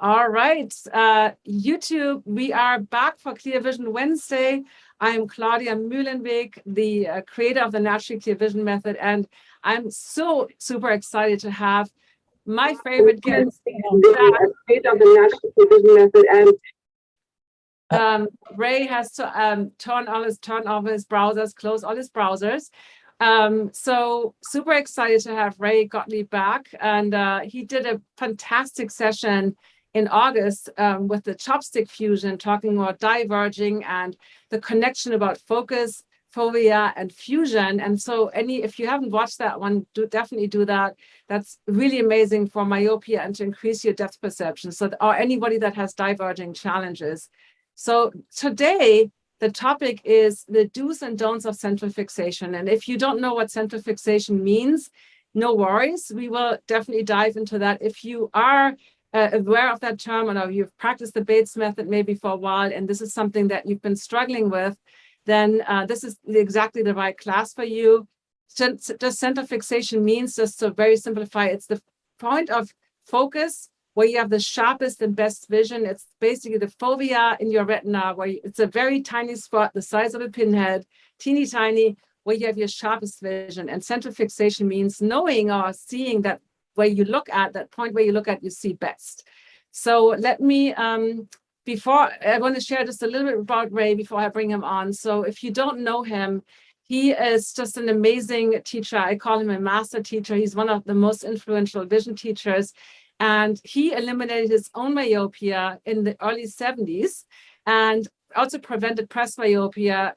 All right, YouTube, we are back for Clear Vision Wednesday. I'm Claudia Mühlenweg, the creator of the Naturally Clear Vision Method, and I'm so super excited to have my favorite guest, Ray has to turn off his browsers, close all his browsers. So super excited to have Ray Gottlieb back, and he did a fantastic session in August with the chopstick fusion, talking about diverging and the connection about focus, fovea, and fusion. And so if you haven't watched that one, definitely do that. That's really amazing for myopia and to increase your depth perception. So, or anybody that has diverging challenges. So today, the topic is the do's and don'ts of central fixation. And if you don't know what central fixation means, no worries. We will definitely dive into that. If you are aware of that term, or you've practiced the Bates method maybe for a while, and this is something that you've been struggling with, then this is exactly the right class for you. Just central fixation means, just to very simplify, it's the point of focus where you have the sharpest and best vision. It's basically the fovea in your retina, where it's a very tiny spot, the size of a pinhead, teeny tiny, where you have your sharpest vision. And central fixation means knowing or seeing that where you look at, that point where you look at, you see best. So let me, before, I want to share just a little bit about Ray before I bring him on. So if you don't know him, he is just an amazing teacher. I call him a master teacher. He's one of the most influential vision teachers. And he eliminated his own myopia in the early 70s and also prevented presbyopia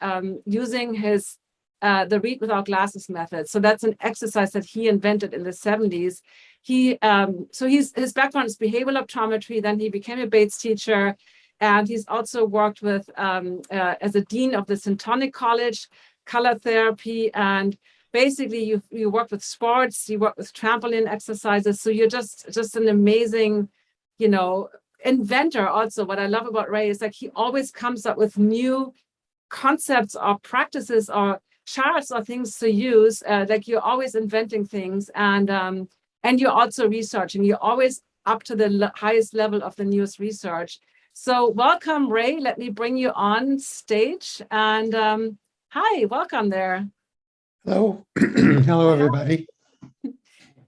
using his the read without glasses method. So that's an exercise that he invented in the 70s. His background is behavioral optometry. Then he became a Bates teacher, and he's also worked with as a dean of the Syntonic College, color therapy, and basically you work with sports, you work with trampoline exercises. So you're just an amazing, inventor. Also, what I love about Ray is like he always comes up with new concepts or practices or charts or things to use. Like you're always inventing things, and you're also researching. You're always up to the highest level of the newest research. So welcome, Ray. Let me bring you on stage. And hi, welcome there. Hello. Hello, everybody.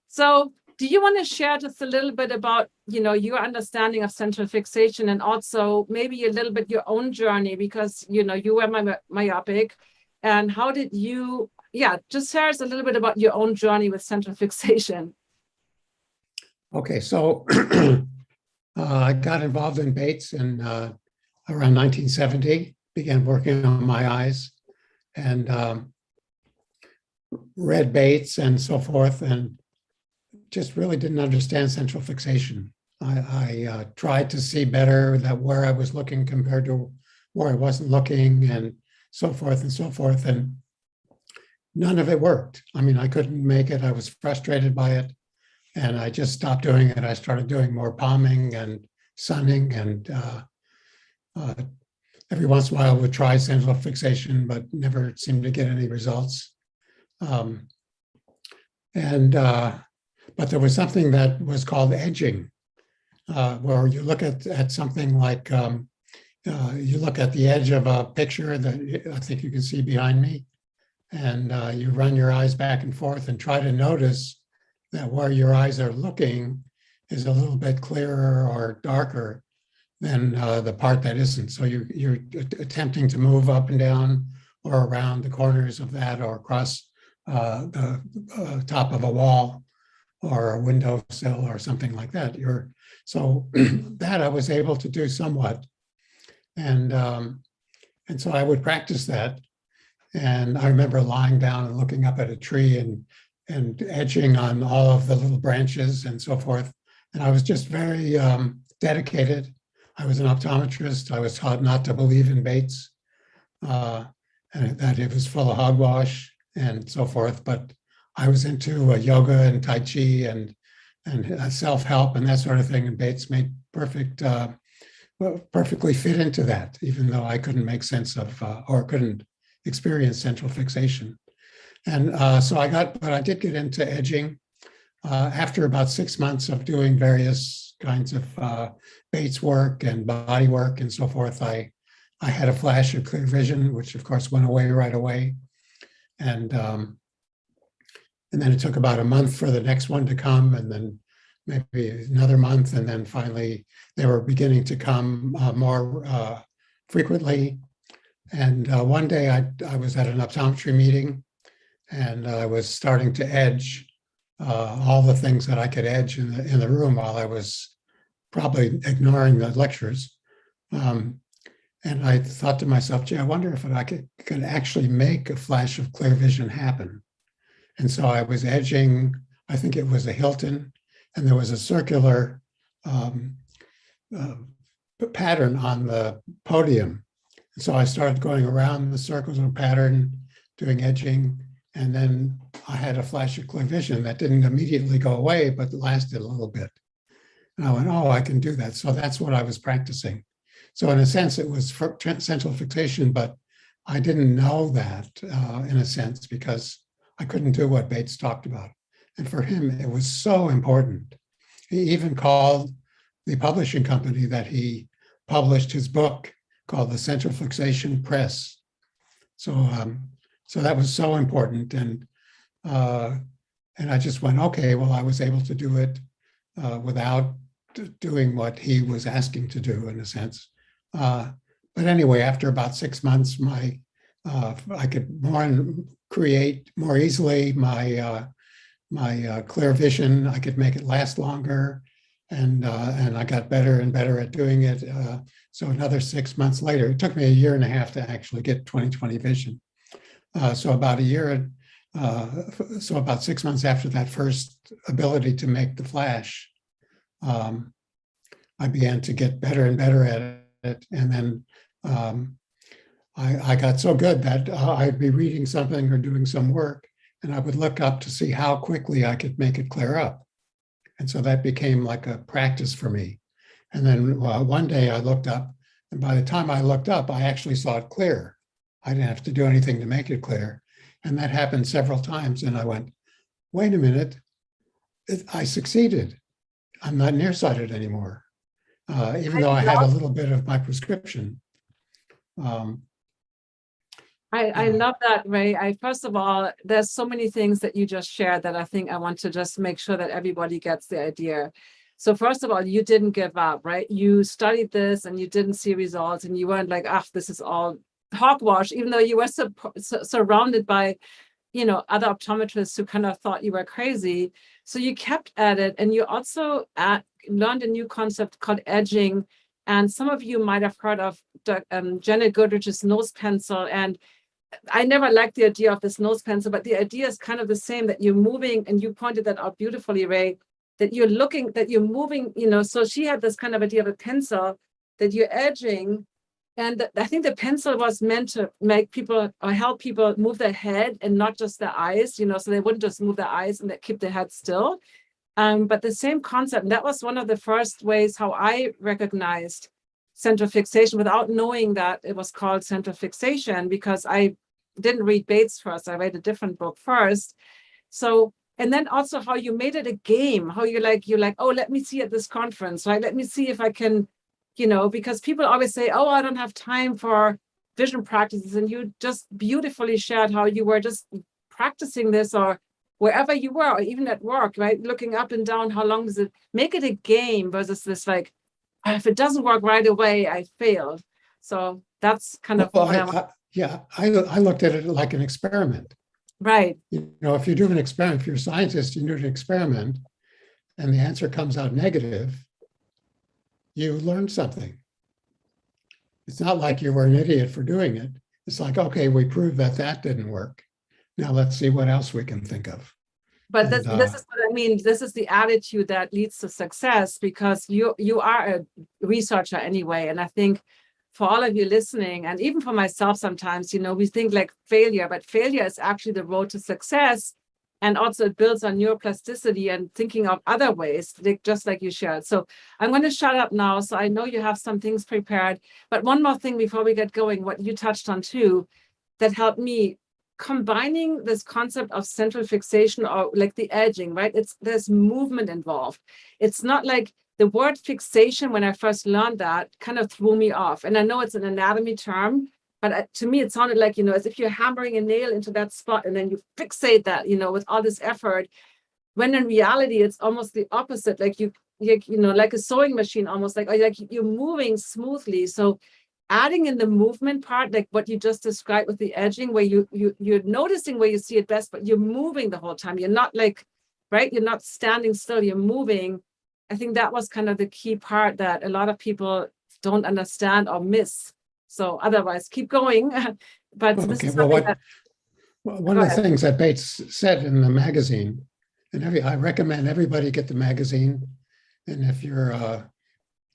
So do you want to share just a little bit about, your understanding of central fixation, and also maybe a little bit your own journey, because, you were myopic, and how did you, just share us a little bit about your own journey with central fixation. Okay, so I got involved in Bates in around 1970, began working on my eyes, and read Bates and so forth, and just really didn't understand central fixation. I tried to see better that where I was looking compared to where I wasn't looking, and so forth and so forth, and none of it worked. I mean, I couldn't make it. I was frustrated by it, and I just stopped doing it. I started doing more palming and sunning, and every once in a while I would try central fixation, but never seemed to get any results. But there was something that was called edging, where you look at something like, you look at the edge of a picture that I think you can see behind me, and you run your eyes back and forth and try to notice that where your eyes are looking is a little bit clearer or darker than the part that isn't. So you're attempting to move up and down or around the corners of that, or across the top of a wall or a windowsill or something like that. So that I was able to do somewhat. And so I would practice that. And I remember lying down and looking up at a tree and edging on all of the little branches and so forth. And I was just very dedicated. I was an optometrist. I was taught not to believe in Bates, and that it was full of hogwash and so forth. But I was into yoga and Tai Chi and self-help and that sort of thing. And Bates made perfectly fit into that, even though I couldn't make sense of or couldn't experience central fixation. And but I did get into edging after about 6 months of doing various kinds of Bates work and body work and so forth, I had a flash of clear vision, which of course went away right away. And then it took about a month for the next one to come, and then maybe another month. And then finally they were beginning to come more frequently. And one day I was at an optometry meeting, and I was starting to edge all the things that I could edge in the room while I was probably ignoring the lectures. And I thought to myself, gee, I wonder if I could actually make a flash of clear vision happen. And so I was edging, I think it was a Hilton, and there was a circular pattern on the podium. And so I started going around the circular pattern, doing edging, and then I had a flash of clear vision that didn't immediately go away, but lasted a little bit. And I went, oh, I can do that. So that's what I was practicing. So in a sense, it was for central fixation, but I didn't know that in a sense, because I couldn't do what Bates talked about. And for him, it was so important. He even called the publishing company that he published his book called the Central Fixation Press. So that was so important. And I just went, okay, well, I was able to do it without doing what he was asking to do, in a sense. But anyway, after about 6 months, I could create more easily my clear vision. I could make it last longer, and I got better and better at doing it. So another 6 months later, it took me 1.5 years to actually get 20/20 vision. So about 6 months after that first ability to make the flash, I began to get better and better at it. And then I got so good that I'd be reading something or doing some work, and I would look up to see how quickly I could make it clear up. And so that became like a practice for me. And then one day I looked up, and by the time I looked up, I actually saw it clear. I didn't have to do anything to make it clear. And that happened several times. And I went, wait a minute, I succeeded. I'm not nearsighted anymore, even though I had a little bit of my prescription. I love that, Ray. First of all, there's so many things that you just shared that I think I want to just make sure that everybody gets the idea. So first of all, you didn't give up, right? You studied this and you didn't see results, and you weren't like, ah, this is all hogwash, even though you were surrounded by, other optometrists who kind of thought you were crazy. So you kept at it, and you also learned a new concept called edging. And some of you might have heard of Janet Goodrich's nose pencil. And I never liked the idea of this nose pencil, but the idea is kind of the same, that you're moving, and you pointed that out beautifully, Ray, that you're looking, that you're moving, so she had this kind of idea of a pencil that you're edging. And I think the pencil was meant to make people or help people move their head and not just their eyes, so they wouldn't just move their eyes and they keep their head still. But the same concept, and that was one of the first ways how I recognized central fixation without knowing that it was called central fixation, because I didn't read Bates first. I read a different book first. So, and then also how you made it a game, how you're like, oh, let me see at this conference, right? Let me see if I can, because people always say, oh, I don't have time for vision practices. And you just beautifully shared how you were just practicing this, or wherever you were, or even at work, right? Looking up and down, how long does it, make it a game versus this, like, if it doesn't work right away, I failed. So that's kind of what I looked at it like an experiment. Right. If you do an experiment, if you're a scientist, you do an experiment, and the answer comes out negative, you learned something. It's not like you were an idiot for doing it. It's like, okay, we proved that didn't work. Now let's see what else we can think of. But this is what I mean. This is the attitude that leads to success, because you are a researcher anyway. And I think for all of you listening, and even for myself sometimes, we think like failure, but failure is actually the road to success. And also it builds on neuroplasticity and thinking of other ways, just like you shared. So I'm going to shut up now. So I know you have some things prepared. But one more thing before we get going, what you touched on too, that helped me, combining this concept of central fixation, or like the edging, right? There's movement involved. It's not like the word fixation, when I first learned that, kind of threw me off. And I know it's an anatomy term, but to me, it sounded like, as if you're hammering a nail into that spot and then you fixate that, with all this effort. When in reality, it's almost the opposite. Like like a sewing machine, almost like you're moving smoothly. So adding in the movement part, like what you just described with the edging, where you're noticing where you see it best, but you're moving the whole time. You're not right? You're not standing still, you're moving. I think that was kind of the key part that a lot of people don't understand or miss. So otherwise, keep going. But this Okay, is well, something one of the things that Bates said in the magazine, and I recommend everybody get the magazine. And if you're,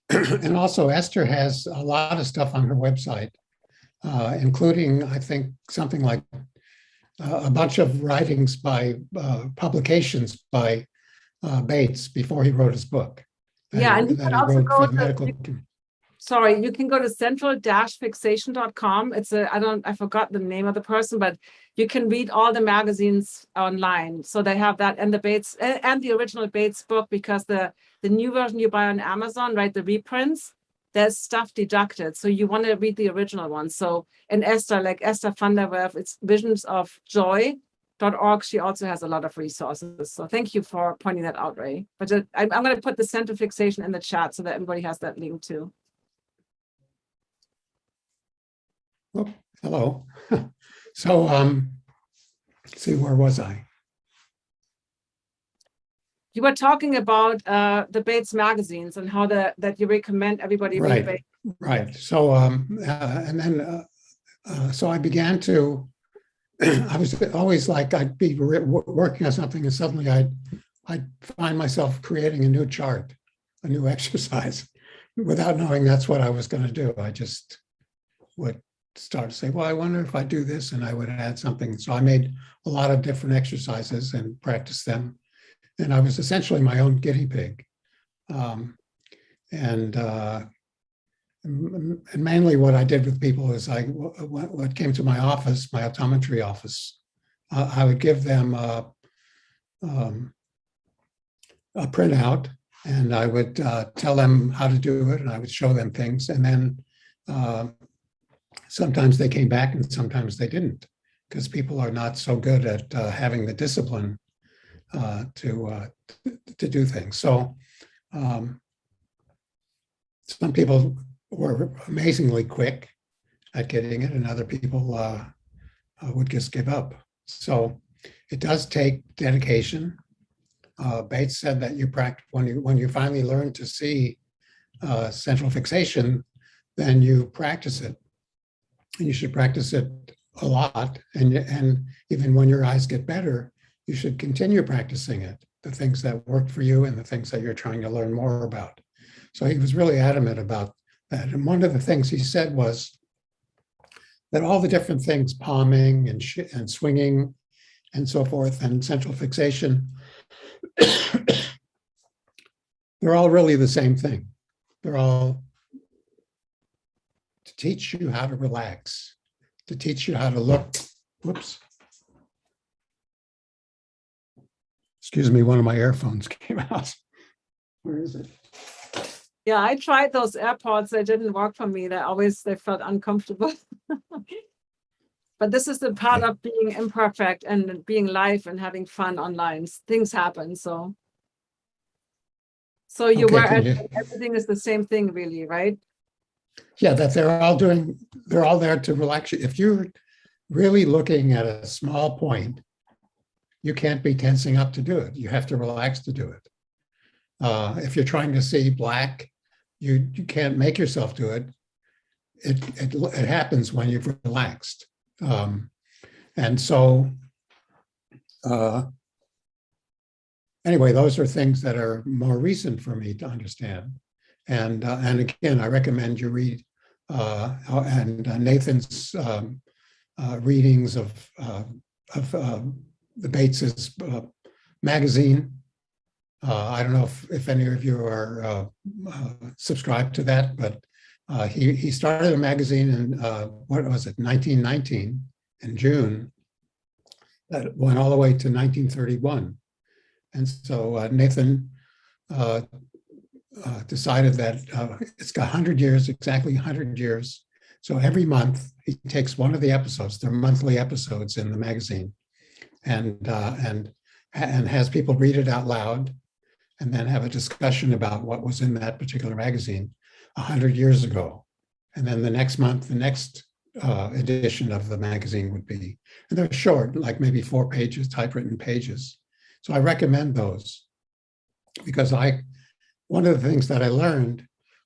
and also Esther has a lot of stuff on her website, including, I think, something like a bunch of writings by publications by Bates before he wrote his book. Yeah, and you that can he also wrote go for the medical. Sorry, you can go to central-fixation.com. I forgot the name of the person, but you can read all the magazines online. So they have that and the Bates and the original Bates book, because the new version you buy on Amazon, right? The reprints, there's stuff deducted. So you want to read the original one. So in Esther, like Esther van der Werf, it's visionsofjoy.org. She also has a lot of resources. So thank you for pointing that out, Ray. But I'm going to put the Central Fixation in the chat so that everybody has that link too. Oh, hello. So, let's see, where was I? You were talking about the Bates magazines and how that you recommend everybody read Bates. Right. So, and then, so I began to, I was always like, I'd be working on something and suddenly I'd find myself creating a new chart, a new exercise, without knowing that's what I was going to do. I just would start to say, well, I wonder if I do this, and I would add something. So I made a lot of different exercises and practiced them. And I was essentially my own guinea pig. And mainly what I did with people is what came to my office, my optometry office, I would give them a printout, and I would tell them how to do it, and I would show them things. And then sometimes they came back and sometimes they didn't, because people are not so good at having the discipline to do things. So some people were amazingly quick at getting it, and other people would just give up. So it does take dedication. Bates said that you practice when you finally learn to see central fixation, then you practice it, and you should practice it a lot. And even when your eyes get better, you should continue practicing it, the things that work for you and the things that you're trying to learn more about. So he was really adamant about that. And one of the things he said was that all the different things, palming and swinging and so forth, and central fixation, they're all really the same thing. They're all to teach you how to relax, to teach you how to look. Whoops. Excuse me, one of my earphones came out. Where is it? Yeah, I tried those Airpods. They didn't work for me. They felt uncomfortable. But this is the part of being imperfect and being live and having fun online. Things happen. So you everything is the same thing, really, right? Yeah, that they're all there to relax you. If you're really looking at a small point, you can't be tensing up to do it. You have to relax to do it. If you're trying to see black, you can't make yourself do it. It happens when you've relaxed. And so, anyway, those are things that are more recent for me to understand. And again, I recommend you read Nathan's readings of the Bates's magazine. I don't know if any of you are subscribed to that, but he started a magazine in, what was it, 1919 in June, that went all the way to 1931. And so Nathan decided that it's got 100 years, exactly 100 years. So every month he takes one of the episodes, they're monthly episodes in the magazine, and has people read it out loud, and then have a discussion about what was in that particular magazine 100 years ago. And then the next month, the next edition of the magazine would be, and they're short, like maybe 4 pages, typewritten pages. So I recommend those, because one of the things that I learned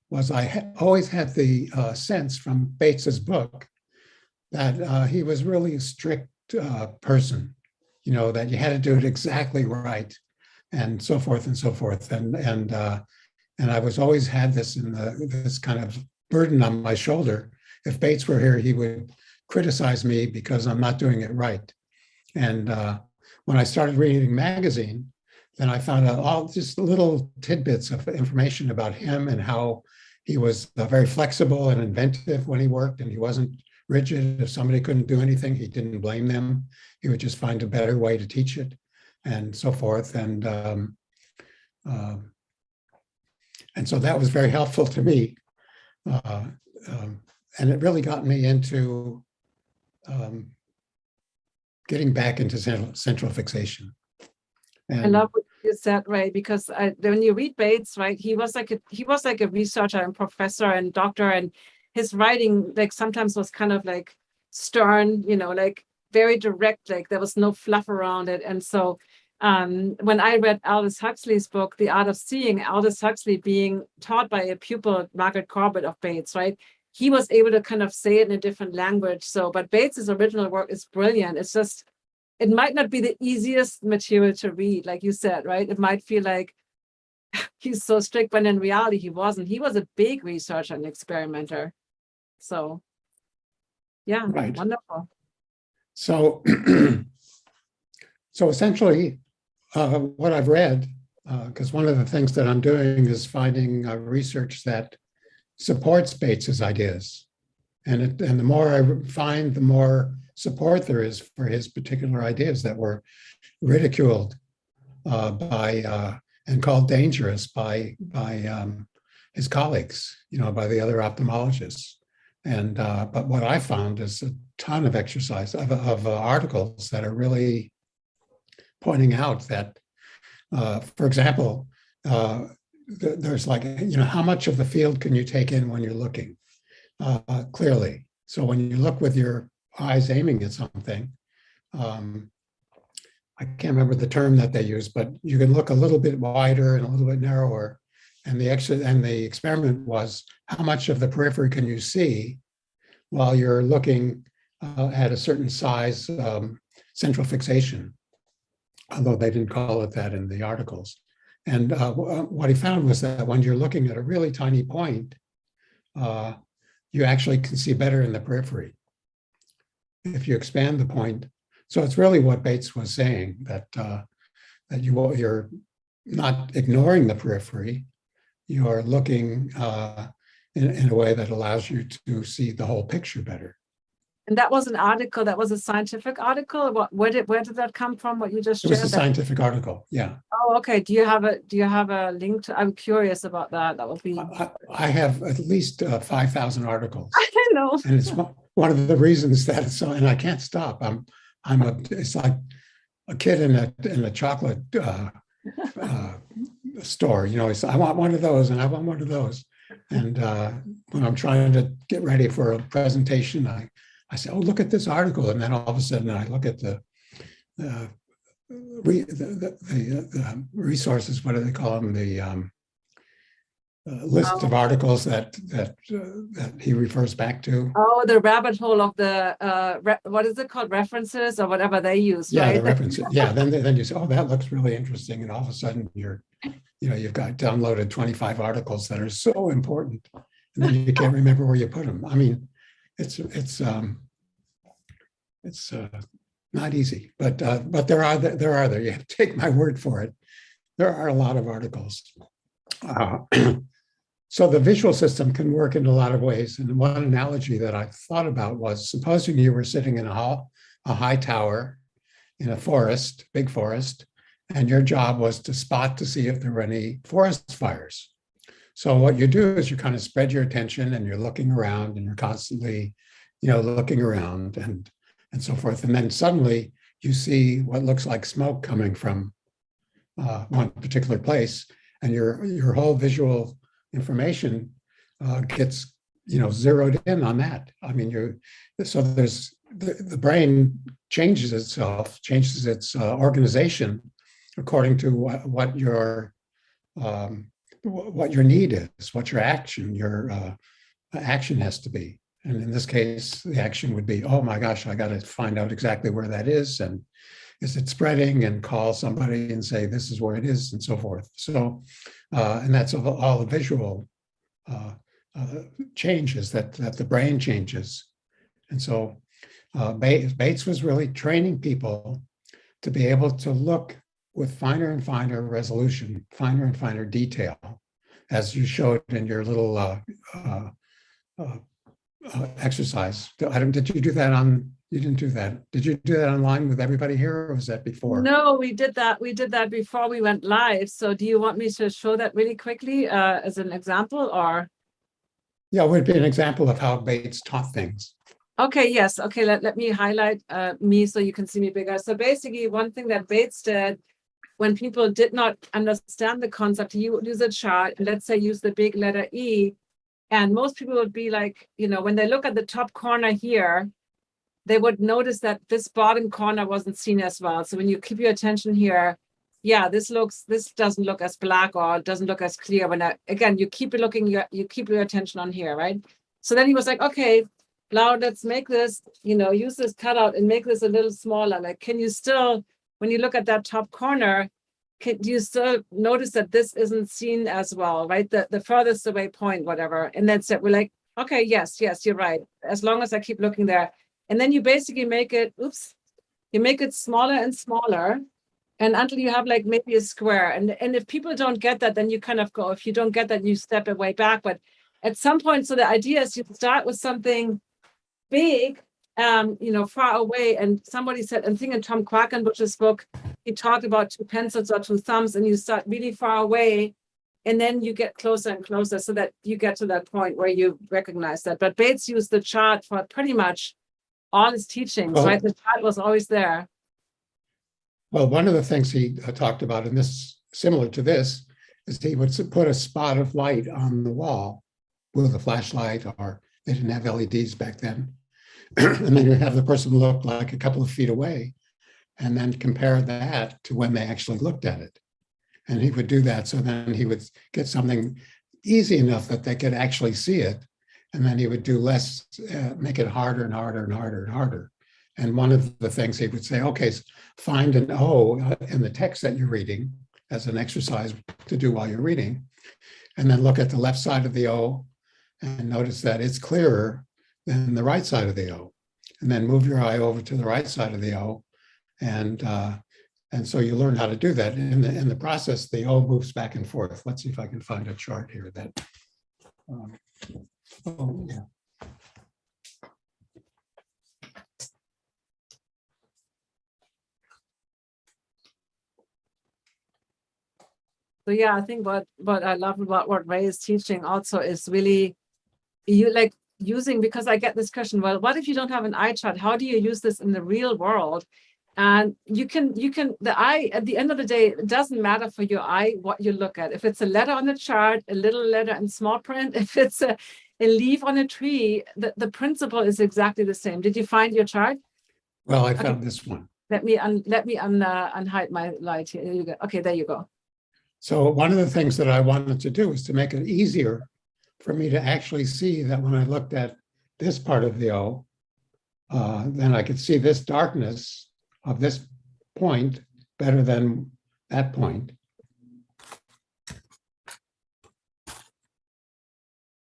was I always had the sense from Bates's book that he was really a strict person, that you had to do it exactly right, and so forth and so forth. And I was always had this this kind of burden on my shoulder. If Bates were here, he would criticize me because I'm not doing it right. And when I started reading magazine, then I found out all just little tidbits of information about him and how he was very flexible and inventive when he worked, and he wasn't rigid. If somebody couldn't do anything, he didn't blame them. He would just find a better way to teach it, and so forth. And so that was very helpful to me. And it really got me into getting back into central fixation. I love what you said, Ray, because when you read Bates, right, he was like a researcher and professor and doctor, and his writing like sometimes was kind of like stern, like very direct, like there was no fluff around it. And so when I read Aldous Huxley's book, The Art of Seeing, Aldous Huxley being taught by a pupil, Margaret Corbett of Bates, right, he was able to kind of say it in a different language. So, but Bates's original work is brilliant. It's just, it might not be the easiest material to read, like you said, right? It might feel like he's so strict, but in reality, he wasn't. He was a big researcher and experimenter. So, yeah, right. Wonderful. So, so essentially, what I've read, because one of the things that I'm doing is finding research that supports Bates's ideas, and the more I find, the more support there is for his particular ideas that were ridiculed and called dangerous by his colleagues, by the other ophthalmologists. And but what I found is a ton of exercise of articles that are really pointing out that, for example, there's like, how much of the field can you take in when you're looking clearly? So when you look with your eyes aiming at something, I can't remember the term that they use, but you can look a little bit wider and a little bit narrower. And the experiment was, how much of the periphery can you see while you're looking at a certain size central fixation, although they didn't call it that in the articles. And what he found was that when you're looking at a really tiny point, you actually can see better in the periphery if you expand the point. So it's really what Bates was saying, that you're not ignoring the periphery, you're looking in a way that allows you to see the whole picture better. And that was an article, that was a scientific article? Where did that come from, what you just shared? It was a scientific article, yeah. Oh, okay. Do you have a link to, I'm curious about that. That would be. I have at least 5,000 articles. I know. And it's one of the reasons that it's so, and I can't stop. It's like a kid in a chocolate store, I want one of those and I want one of those. And when I'm trying to get ready for a presentation, I say, oh, look at this article. And then all of a sudden I look at the resources, what do they call them? The list of articles that he refers back to. Oh, the rabbit hole of the, what is it called? References or whatever they use, yeah, right? The references. Yeah, then you say, oh, that looks really interesting. And all of a sudden you've got downloaded 25 articles that are so important. And then you can't remember where you put them. I mean, it's not easy, but there are there. You have to take my word for it. There are a lot of articles. So the visual system can work in a lot of ways. And one analogy that I thought about was, supposing you were sitting in a high tower in a forest, big forest, and your job was to spot to see if there were any forest fires. So what you do is you kind of spread your attention and you're looking around and you're constantly, looking around and so forth. And then suddenly you see what looks like smoke coming from one particular place, and your whole visual information gets zeroed in on that. I mean, so there's the brain changes its organization according to what your need is, what your action has to be. And in this case, the action would be, oh my gosh, I got to find out exactly where that is, and is it spreading, and call somebody and say this is where it is, and so forth. So, and that's all the visual changes that the brain changes. And so Bates was really training people to be able to look with finer and finer resolution, finer and finer detail, as you showed in your little exercise. Did you do that on? You didn't do that. Did you do that online with everybody here, or was that before? No, we did that. We did that before we went live. So do you want me to show that really quickly as an example, or? Yeah, it would be an example of how Bates taught things. Okay, yes. Okay, let me highlight me so you can see me bigger. So basically, one thing that Bates did when people did not understand the concept, he would use a chart, and let's say use the big letter E, and most people would be like, when they look at the top corner here, they would notice that this bottom corner wasn't seen as well. So when you keep your attention here, yeah, this doesn't look as black, or doesn't look as clear. Again, you keep your attention on here, right? So then he was like, okay, now let's make this, use this cutout and make this a little smaller. Like, can you still, when you look at that top corner, can you still notice that this isn't seen as well, right? The furthest away point, whatever. And then we're like, okay, yes, you're right. As long as I keep looking there. And then you basically make it, you make it smaller and smaller, and until you have like maybe a square. And if people don't get that, then you kind of go, if you don't get that, you step away back. But at some point, so the idea is you start with something big, far away. And somebody said, I think in Tom Quackenbush's book, he talked about two pencils or two thumbs, and you start really far away, and then you get closer and closer so that you get to that point where you recognize that. But Bates used the chart for pretty much all his teachings, right? The chart was always there. Well, one of the things he talked about, and this similar to this, is he would put a spot of light on the wall with a flashlight, or they didn't have LEDs back then. And then you'd have the person look like a couple of feet away, and then compare that to when they actually looked at it. And he would do that. So then he would get something easy enough that they could actually see it. And then he would do less, make it harder and harder and harder and harder. And one of the things he would say, okay, find an O in the text that you're reading as an exercise to do while you're reading. And then look at the left side of the O and notice that it's clearer than the right side of the O. And then move your eye over to the right side of the O. And so you learn how to do that. In the process, the O moves back and forth. Let's see if I can find a chart here that. Oh, yeah. So yeah, I think what I love about what Ray is teaching also is really you like using, because I get this question, well, what if you don't have an eye chart? How do you use this in the real world? And you can the eye, at the end of the day, it doesn't matter for your eye what you look at. If it's a letter on the chart, a little letter in small print, if it's a leaf on a tree, the principle is exactly the same. Did you find your chart? Well, I found this one. Let me unhide my light here. There you go. Okay, there you go. So one of the things that I wanted to do is to make it easier for me to actually see that when I looked at this part of the O, then I could see this darkness of this point better than that point.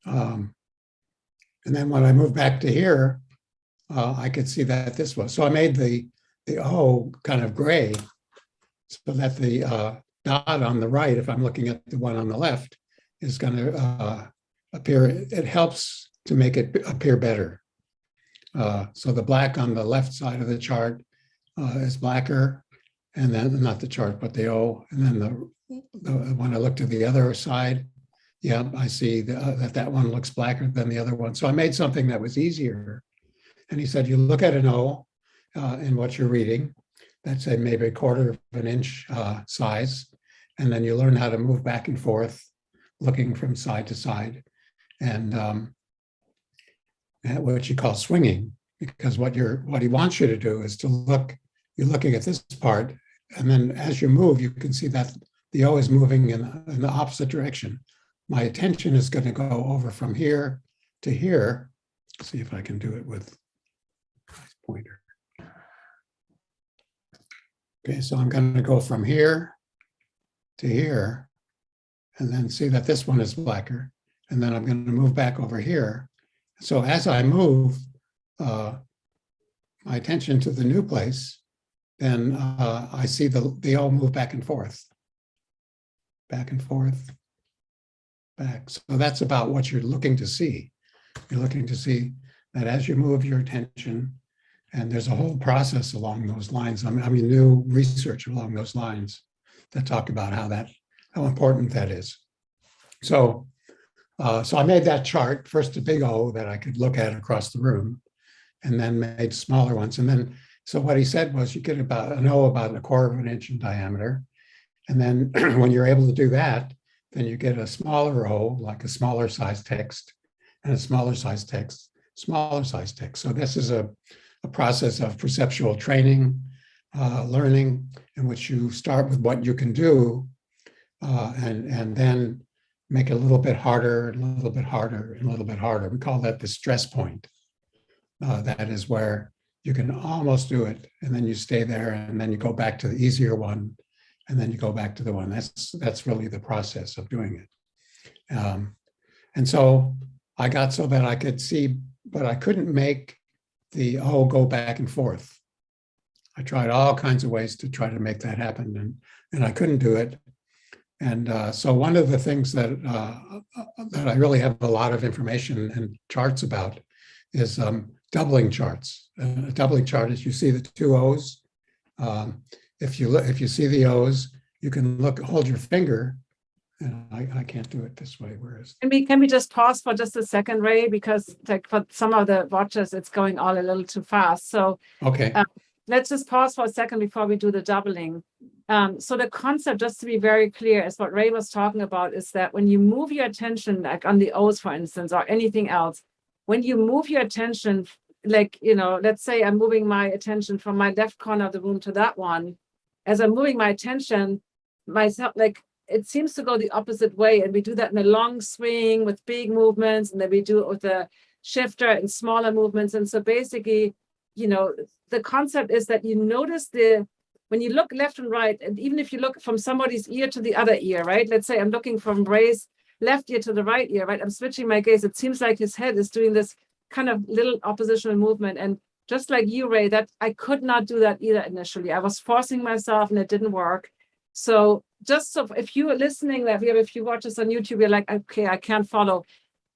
And then when I moved back to here, I could see that this was. So I made the O kind of gray so that the dot on the right, if I'm looking at the one on the left, is going to appear. It helps to make it appear better. So the black on the left side of the chart is blacker, and then not the chart, but the O. And then when I look to the other side, yeah, I see that one looks blacker than the other one. So I made something that was easier. And he said, you look at an O in what you're reading, that's a maybe a quarter of an inch size. And then you learn how to move back and forth, looking from side to side. And what you call swinging, because what he wants you to do is to look, you're looking at this part, and then as you move, you can see that the O is moving in the opposite direction. My attention is going to go over from here to here. Let's see if I can do it with my pointer. Okay, so I'm going to go from here to here, and then see that this one is blacker, and then I'm going to move back over here. So as I move my attention to the new place, then I see the O move back and forth, back, back. So that's about what you're looking to see. You're looking to see that as you move your attention, and there's a whole process along those lines. I mean, new research along those lines that talk about how important that is. So I made that chart, first a big O that I could look at across the room, and then made smaller ones. And then, so what he said was you get about an O about a quarter of an inch in diameter. And then when you're able to do that, then you get a smaller O, like a smaller size text, and a smaller size text, smaller size text. So this is a process of perceptual training, learning, in which you start with what you can do, and then make it a little bit harder, and a little bit harder, and a little bit harder. We call that the stress point. That is where you can almost do it, and then you stay there, and then you go back to the easier one, and then you go back to the one. That's really the process of doing it. And so I got so that I could see, but I couldn't make the O go back and forth. I tried all kinds of ways to try to make that happen, and I couldn't do it. And so one of the things that I really have a lot of information and charts about is doubling charts. A doubling chart is you see the two O's. If you see the O's, you can hold your finger, and I can't do it this way. Whereas can we just pause for just a second, Ray, because like for some of the watchers, it's going all a little too fast. So okay, let's just pause for a second before we do the doubling. So the concept, just to be very clear, is what Ray was talking about, is that when you move your attention, like on the O's, for instance, or anything else, when you move your attention, like, let's say I'm moving my attention from my left corner of the room to that one, as I'm moving my attention, myself, like, it seems to go the opposite way. And we do that in a long swing with big movements, and then we do it with a shifter and smaller movements. And so basically, the concept is that you notice when you look left and right, and even if you look from somebody's ear to the other ear, right? Let's say I'm looking from Ray's left ear to the right ear, right? I'm switching my gaze. It seems like his head is doing this kind of little oppositional movement. And just like you, Ray, that I could not do that either initially. I was forcing myself and it didn't work. So just so if you are listening, that we have a few watchers on YouTube, you're like, okay, I can't follow.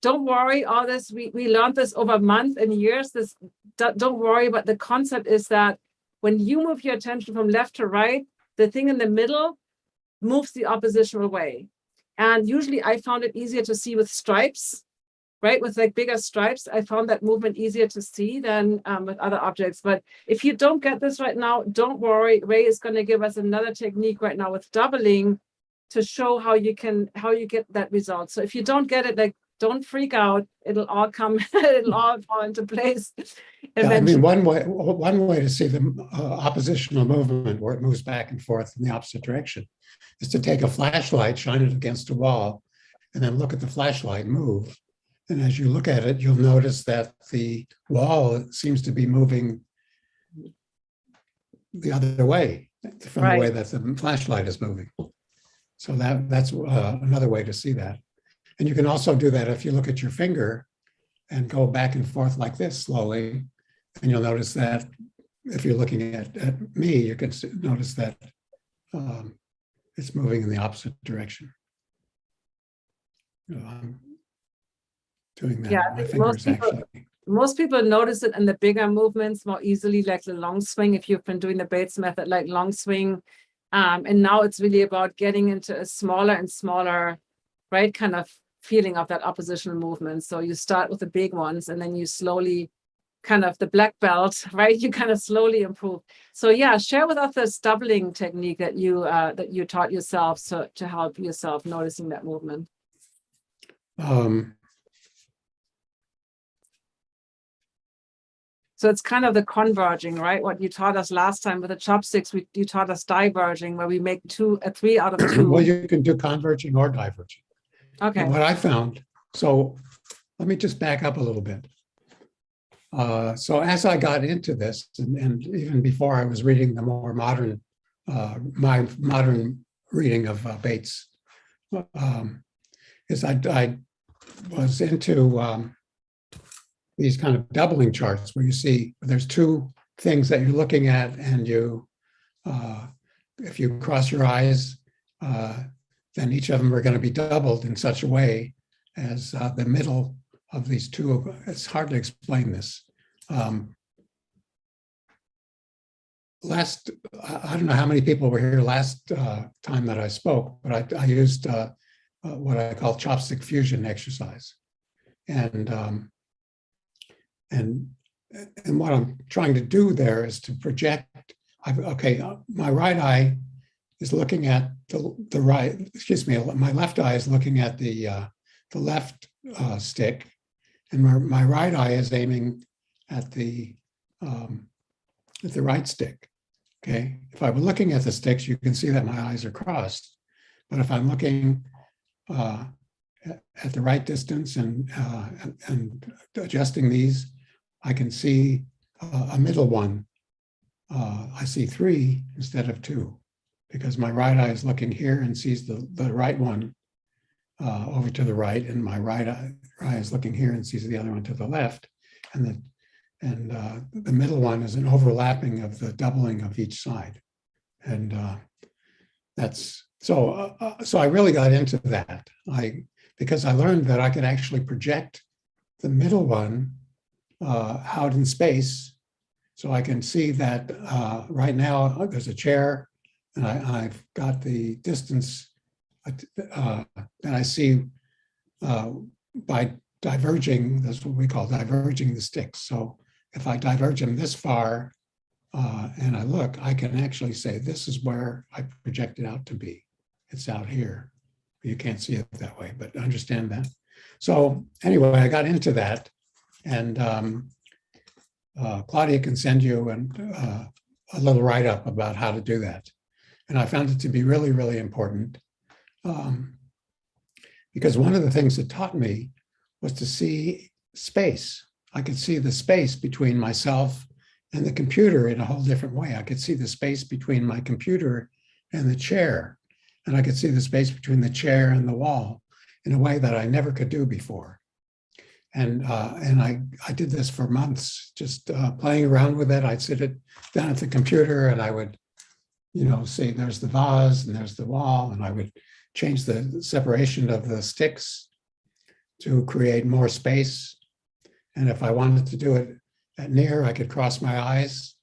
Don't worry, all this, we learned this over months and years. Don't worry, but the concept is that when you move your attention from left to right, the thing in the middle moves the oppositional way. And usually I found it easier to see with stripes, right? With like bigger stripes, I found that movement easier to see than with other objects. But if you don't get this right now, don't worry. Ray is going to give us another technique right now with doubling to show how you get that result. So if you don't get it, like, don't freak out. It'll all come, it'll all fall into place. Yeah, I mean, one way to see the oppositional movement where it moves back and forth in the opposite direction is to take a flashlight, shine it against a wall, and then look at the flashlight move. And as you look at it, you'll notice that the wall seems to be moving the other way from the way that the flashlight is moving. So that's another way to see that. And you can also do that if you look at your finger and go back and forth like this slowly. And you'll notice that if you're looking at me, you can notice that it's moving in the opposite direction. I'm doing that. Yeah, My fingers most people notice it in the bigger movements more easily, like the long swing, if you've been doing the Bates method, like long swing. And now it's really about getting into a smaller and smaller, right, kind of feeling of that oppositional movement. So you start with the big ones, and then you slowly kind of the black belt, right? You kind of slowly improve. So yeah, share with us this doubling technique that you taught yourself, so to help yourself noticing that movement. So it's kind of the converging, right? What you taught us last time with the chopsticks, you taught us diverging, where we make three out of two. Well, you can do converging or diverging. Okay. And what I found, so let me just back up a little bit. So as I got into this, and even before I was reading the more modern, my modern reading of Bates, is I was into these kind of doubling charts where you see there's two things that you're looking at, and you, if you cross your eyes, then each of them are going to be doubled in such a way as the middle of these two. It's hard to explain this. I don't know how many people were here last time that I spoke, but I used what I call chopstick fusion exercise. And what I'm trying to do there is to project, my right eye is looking at the right, excuse me, my left eye is looking at the left stick, and my right eye is aiming at the right stick. Okay, if I were looking at the sticks, you can see that my eyes are crossed. But if I'm looking at the right distance and adjusting these, I can see a middle one. I see 3 instead of 2, because my right eye is looking here and sees the right one over to the right, and my right eye is looking here and sees the other one to the left, and the middle one is an overlapping of the doubling of each side, and that's so. So I really got into that. Because I learned that I could actually project the middle one out in space, so I can see that right now there's a chair, and I've got the distance that I see by diverging. That's what we call diverging the sticks. So if I diverge them this far and I look, I can actually say this is where I project it out to be. It's out here. You can't see it that way, but understand that. So anyway, I got into that, and Claudia can send you a little write-up about how to do that. And I found it to be really, really important, because one of the things it taught me was to see space. I could see the space between myself and the computer in a whole different way. I could see the space between my computer and the chair. And I could see the space between the chair and the wall in a way that I never could do before. And I did this for months, just playing around with it. I'd sit down at the computer, and I would, see there's the vase and there's the wall, and I would change the separation of the sticks to create more space. And if I wanted to do it at near, I could cross my eyes,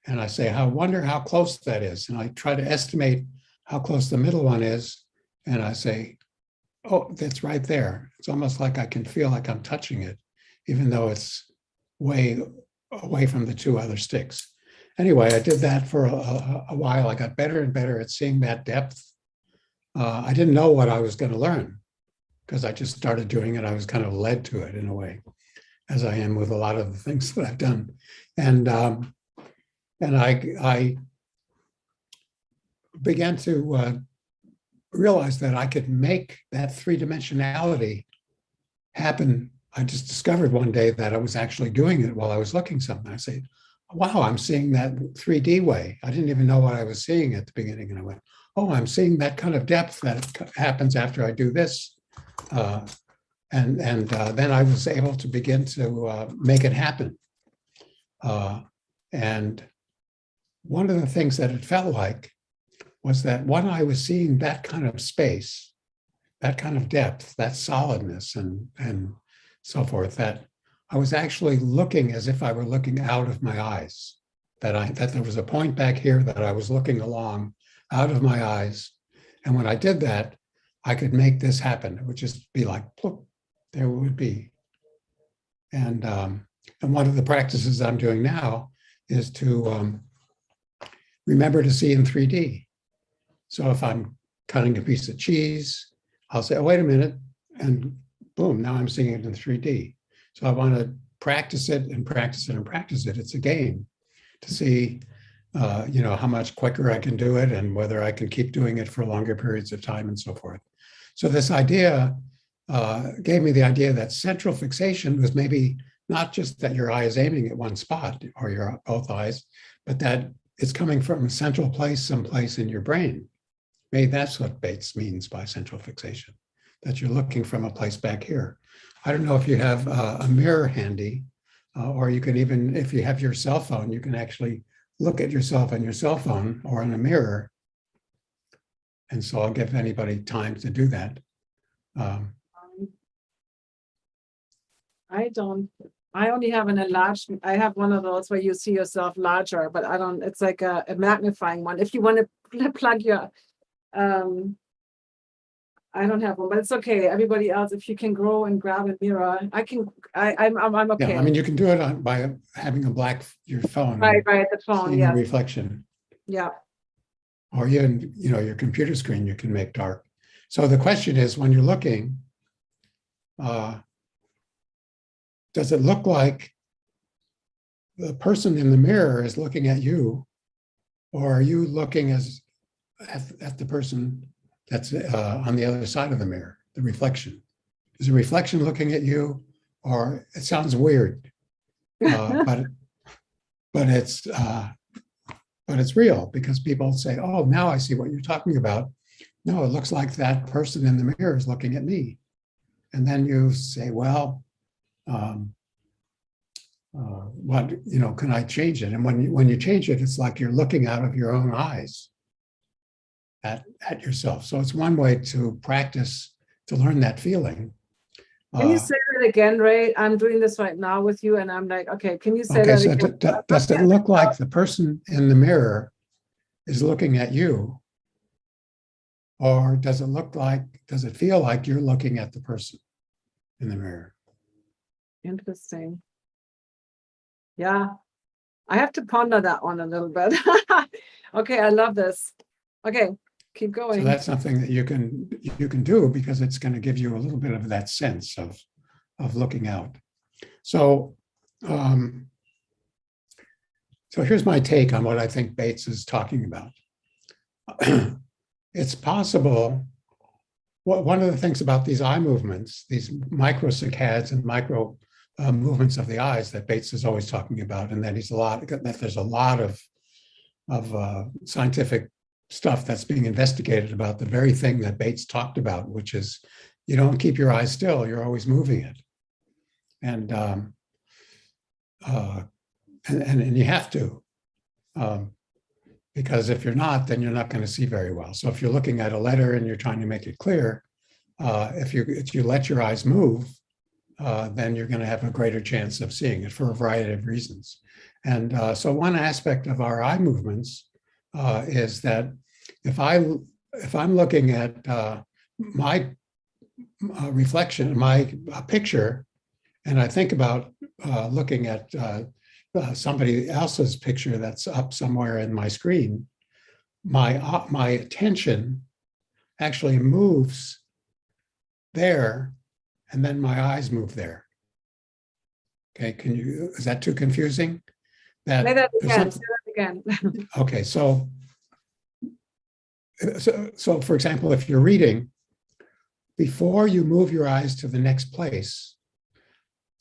and I say, I wonder how close that is. And I try to estimate how close the middle one is, and I say, oh, that's right there. It's almost like I can feel like I'm touching it, even though it's way away from the 2 other sticks. Anyway, I did that for a while. I got better and better at seeing that depth. I didn't know what I was going to learn, because I just started doing it. I was kind of led to it in a way, as I am with a lot of the things that I've done. And I began to realize that I could make that 3-dimensionality happen. I just discovered one day that I was actually doing it while I was looking something. I say, wow, I'm seeing that 3D way. I didn't even know what I was seeing at the beginning. And I went, oh, I'm seeing that kind of depth that happens after I do this. And then I was able to begin to make it happen. And one of the things that it felt like was that when I was seeing that kind of space, that kind of depth, that solidness and so forth, that I was actually looking as if I were looking out of my eyes, that there was a point back here that I was looking along out of my eyes. And when I did that, I could make this happen. It would just be like, ploop, there it would be. And one of the practices I'm doing now is to remember to see in 3D. So if I'm cutting a piece of cheese, I'll say, oh, wait a minute, and boom, now I'm seeing it in 3D. So I want to practice it and practice it and practice it. It's a game to see, how much quicker I can do it and whether I can keep doing it for longer periods of time and so forth. So this idea gave me the idea that central fixation was maybe not just that your eye is aiming at one spot or your both eyes, but that it's coming from a central place, someplace in your brain. Maybe that's what Bates means by central fixation, that you're looking from a place back here. I don't know if you have a mirror handy, or you can even, if you have your cell phone, you can actually look at yourself on your cell phone or in a mirror. And so I'll give anybody time to do that. I only have an enlarged, I have one of those where you see yourself larger, but I don't, it's like a magnifying one. If you want to plug your, I don't have one, but it's okay. Everybody else, if you can grow and grab a mirror, I'm okay. Yeah, I mean, you can do it by having your phone. Right, the phone, seeing yeah. the reflection. Yeah. Or even, your computer screen you can make dark. So the question is, when you're looking, does it look like the person in the mirror is looking at you, or are you looking at the person that's on the other side of the mirror, the reflection? Is the reflection looking at you, or it sounds weird, but it's real, because people say, oh, now I see what you're talking about. No, it looks like that person in the mirror is looking at me. And then you say, well, what, can I change it? And when you change it, it's like you're looking out of your own eyes at yourself. So it's one way to practice to learn that feeling. Can you say that again, Ray? I'm doing this right now with you, and I'm like, okay, can you say that again? Does it look like the person in the mirror is looking at you? Or does it feel like you're looking at the person in the mirror? Interesting. Yeah, I have to ponder that one a little bit. Okay, I love this. Okay, keep going. So that's something that you can do, because it's going to give you a little bit of that sense of looking out. So here's my take on what I think Bates is talking about. It's possible. One of the things about these eye movements, these microsaccades and micro movements of the eyes that Bates is always talking about, and that there's a lot of scientific stuff that's being investigated about the very thing that Bates talked about, which is you don't keep your eyes still, you're always moving it. And you have to, because if you're not, then you're not going to see very well. So if you're looking at a letter and you're trying to make it clear, if you let your eyes move, then you're going to have a greater chance of seeing it for a variety of reasons. And so one aspect of our eye movements is that if I'm looking at my reflection, my picture, and I think about looking at somebody else's picture that's up somewhere in my screen, my attention actually moves there, and then my eyes move there. Okay, is that too confusing? Say that again. Okay, so for example, if you're reading, before you move your eyes to the next place,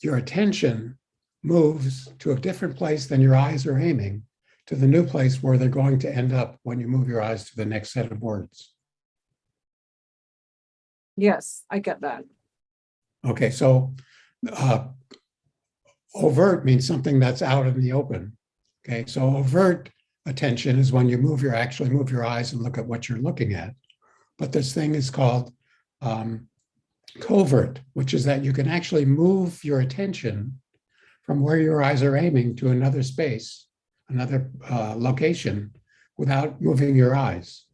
your attention moves to a different place than your eyes are aiming, to the new place where they're going to end up when you move your eyes to the next set of words. Yes, I get that. Okay, so overt means something that's out in the open. Okay, so overt attention is when you actually move your eyes and look at what you're looking at. But this thing is called covert, which is that you can actually move your attention from where your eyes are aiming to another space, another location, without moving your eyes.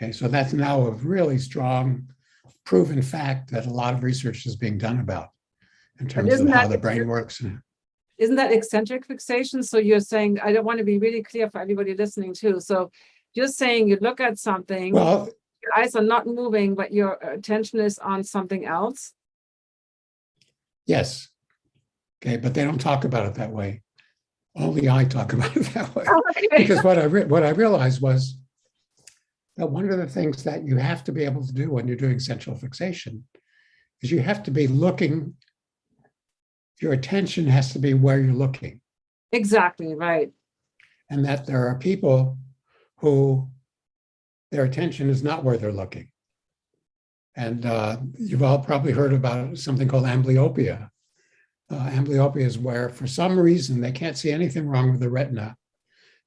Okay, so that's now a really strong proven fact that a lot of research is being done about in But terms of how the brain works. Isn't that eccentric fixation? So you're saying, I don't want to be really clear for everybody listening too. So you're saying you look at something, Well, your eyes are not moving, but your attention is on something else. yes. Okay, but they don't talk about it that way. Only I talk about it that way. Okay. Because what I realized was that one of the things that you have to be able to do when you're doing central fixation is you have to be looking, your attention has to be where you're looking. Exactly, right. And that there are people who their attention is not where they're looking. And you've all probably heard about something called amblyopia. Amblyopia is where, for some reason, they can't see anything wrong with the retina.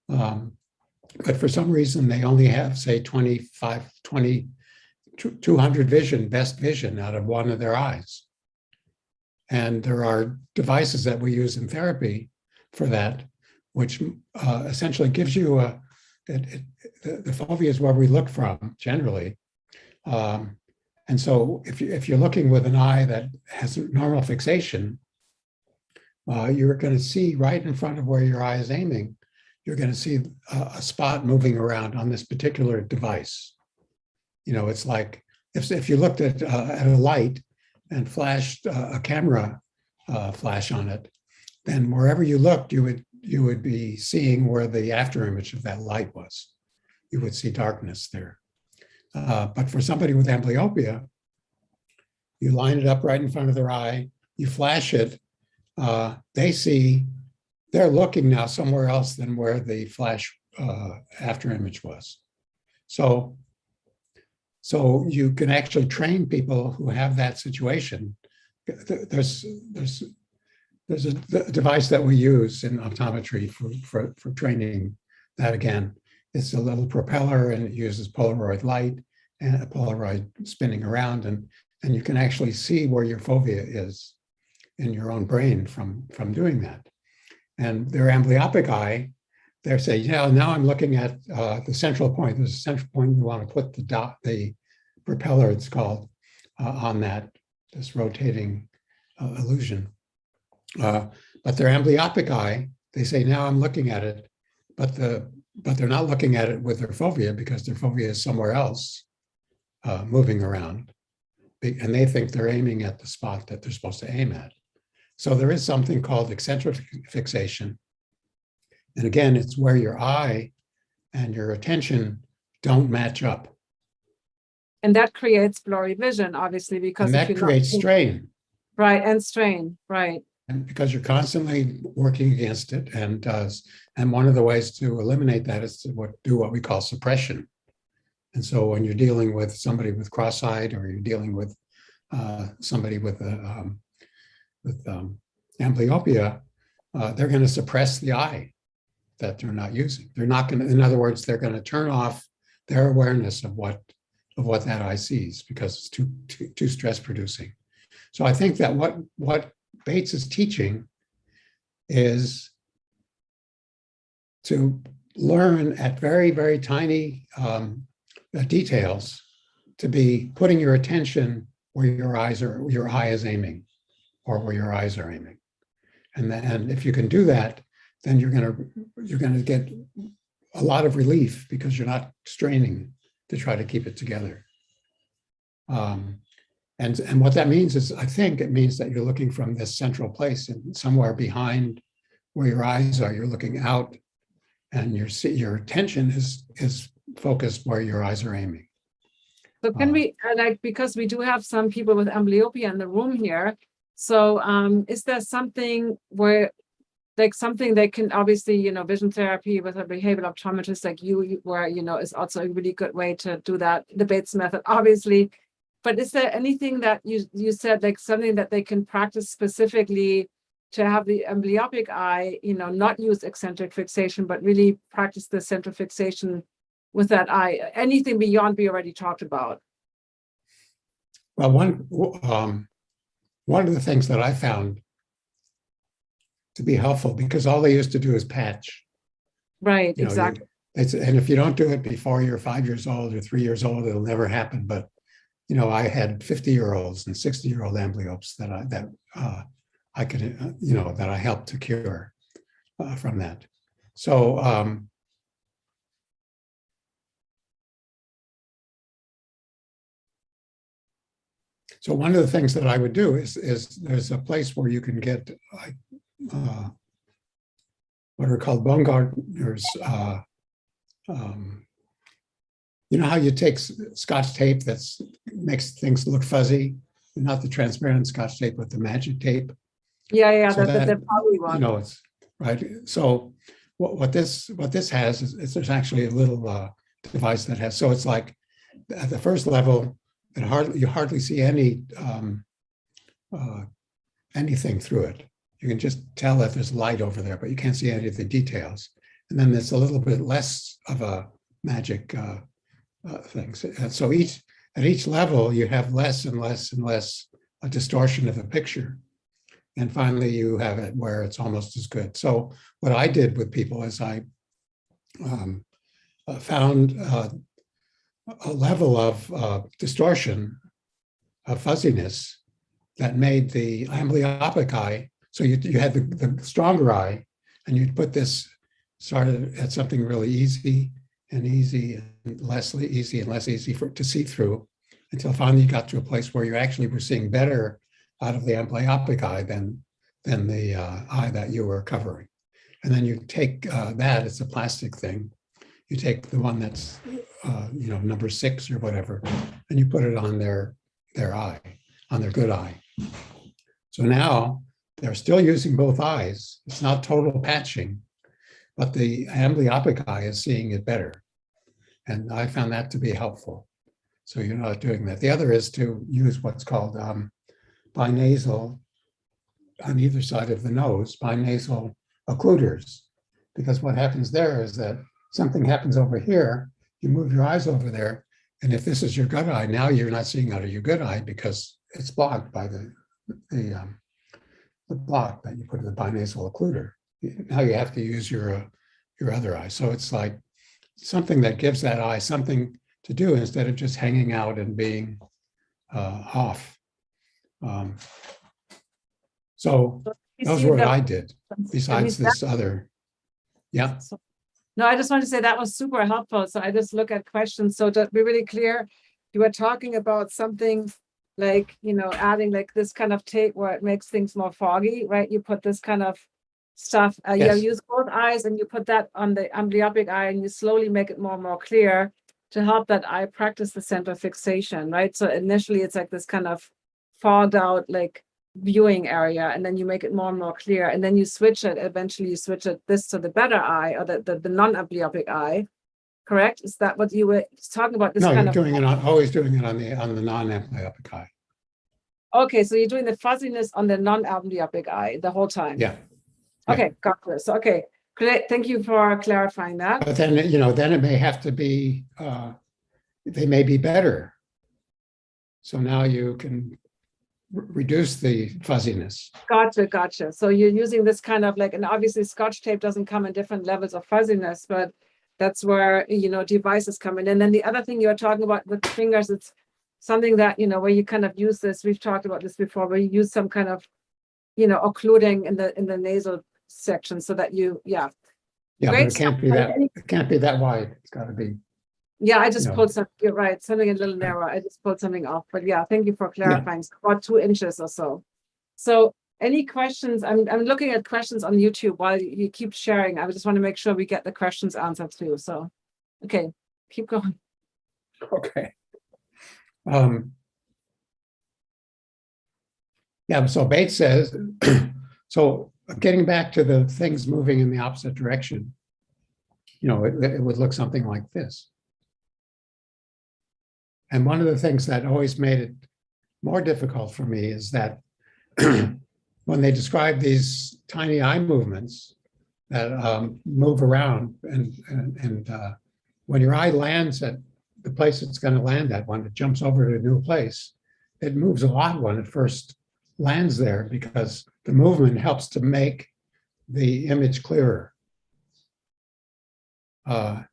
But for some reason, they only have, say, 200 vision, best vision out of one of their eyes. And there are devices that we use in therapy for that, which essentially gives you the fovea is where we look from generally. And so if you're looking with an eye that has normal fixation, you're going to see right in front of where your eye is aiming, you're going to see a spot moving around on this particular device. You know, it's like if you looked at a light and flashed a camera flash on it, then wherever you looked, you would be seeing where the after image of that light was. You would see darkness there. But for somebody with amblyopia, you line it up right in front of their eye, you flash it, they're looking now somewhere else than where the flash after image was. So you can actually train people who have that situation. There's a device that we use in optometry for training that again. It's a little propeller and it uses Polaroid light and a Polaroid spinning around, and you can actually see where your fovea is in your own brain from doing that. And their amblyopic eye, they're saying, yeah, now I'm looking at the central point. There's a central point you want to put the propeller, it's called, on this rotating illusion. But their amblyopic eye, they say, now I'm looking at it, but they're not looking at it with their fovea because their fovea is somewhere else moving around. And they think they're aiming at the spot that they're supposed to aim at. So there is something called eccentric fixation. And again, it's where your eye and your attention don't match up. And that creates blurry vision, obviously, because and that creates strain. Right, and strain, right. And because you're constantly working against it, and one of the ways to eliminate that is to do what we call suppression. And so when you're dealing with somebody with cross-eyed, or you're dealing with somebody with amblyopia, they're going to suppress the eye that they're not using. They're not going to, in other words, they're going to turn off their awareness of what that eye sees because it's too stress producing. So I think that what Bates is teaching is to learn at very, very tiny details to be putting your attention where your eye is aiming, or where your eyes are aiming. And if you can do that, then you're going to get a lot of relief because you're not straining to try to keep it together. And what that means is, I think it means that you're looking from this central place, and somewhere behind where your eyes are, you're looking out, and your attention is focused where your eyes are aiming. So can we, because we do have some people with amblyopia in the room here, so is there something where, like something they can, obviously, vision therapy with a behavioral optometrist like you, where, is also a really good way to do that, the Bates method, obviously. But is there anything that you said, like something that they can practice specifically to have the amblyopic eye, not use eccentric fixation, but really practice the central fixation with that eye? Anything beyond we already talked about? Well, one of the things that I found to be helpful, because all they used to do is patch. Right, exactly. And if you don't do it before you're 5 years old or 3 years old, it'll never happen. But I had 50-year-olds and 60-year-old amblyopes that I could, that I helped to cure from that. So so one of the things that I would do is there's a place where you can get like what are called bone gardeners. You know how you take Scotch tape that makes things look fuzzy, not the transparent Scotch tape, but the magic tape. Yeah, So the poly one. it's right. So what this has is there's actually a little device that has. So it's like at the first level, you hardly see anything through it. You can just tell that there's light over there, but you can't see any of the details. And then there's a little bit less of a magic things. And so at each level, you have less and less and less a distortion of the picture. And finally, you have it where it's almost as good. So what I did with people is I found a level of distortion, of fuzziness that made the amblyopic eye. So you had the stronger eye, and you'd put this started at something really easy and less easy and less easy to see through, until finally you got to a place where you actually were seeing better out of the amblyopic eye than the eye that you were covering. And then you take that, it's a plastic thing. You take the one that's number 6 or whatever, and you put it on their eye, on their good eye. So now they're still using both eyes. It's not total patching, but the amblyopic eye is seeing it better. And I found that to be helpful. So you're not doing that. The other is to use what's called binasal on either side of the nose, binasal occluders. Because what happens there is that something happens over here, you move your eyes over there, and if this is your good eye, now you're not seeing out of your good eye because it's blocked by the block that you put in the binasal occluder. Now you have to use your other eye. So it's like something that gives that eye something to do instead of just hanging out and being off. So those were what I did, besides this other, yeah. No, I just want to say that was super helpful. So I just look at questions. So to be really clear, you were talking about something like, adding like this kind of tape where it makes things more foggy, right? You put this kind of stuff, Yes. you use both eyes and you put that on the amblyopic eye and you slowly make it more and more clear to help that eye practice the central fixation, right? So initially it's like this kind of fogged out like viewing area, and then you make it more and more clear, and then you switch it, eventually you switch it this to the better eye or the non-amblyopic eye, correct? Is that what you were talking about? This No, kind you're of doing it always doing it on the non-amblyopic eye. Okay, so you're doing the fuzziness on the non-amblyopic eye the whole time. Yeah. Okay, got this. Okay, great. Thank you for clarifying that. But then then it may have to be they may be better. So now you can reduce the fuzziness. Gotcha. So you're using this kind of like, and obviously Scotch tape doesn't come in different levels of fuzziness, but that's where, devices come in. And then the other thing you're talking about with fingers, it's something that, where you kind of use this, we've talked about this before, where you use some kind of, occluding in the nasal section so that yeah. Yeah, Great but it can't be that wide. It's got to be. Yeah, I just pulled some, you're right, something a little narrow. I just pulled something off, but yeah, thank you for clarifying. Yeah. About 2 inches or so. So any questions? I'm looking at questions on YouTube while you keep sharing. I just want to make sure we get the questions answered too. So, okay, keep going. Okay. Yeah, so Bates says, so getting back to the things moving in the opposite direction, it would look something like this. And one of the things that always made it more difficult for me is that when they describe these tiny eye movements that move around, and when your eye lands at the place it's going to land at, when it jumps over to a new place, it moves a lot when it first lands there because the movement helps to make the image clearer.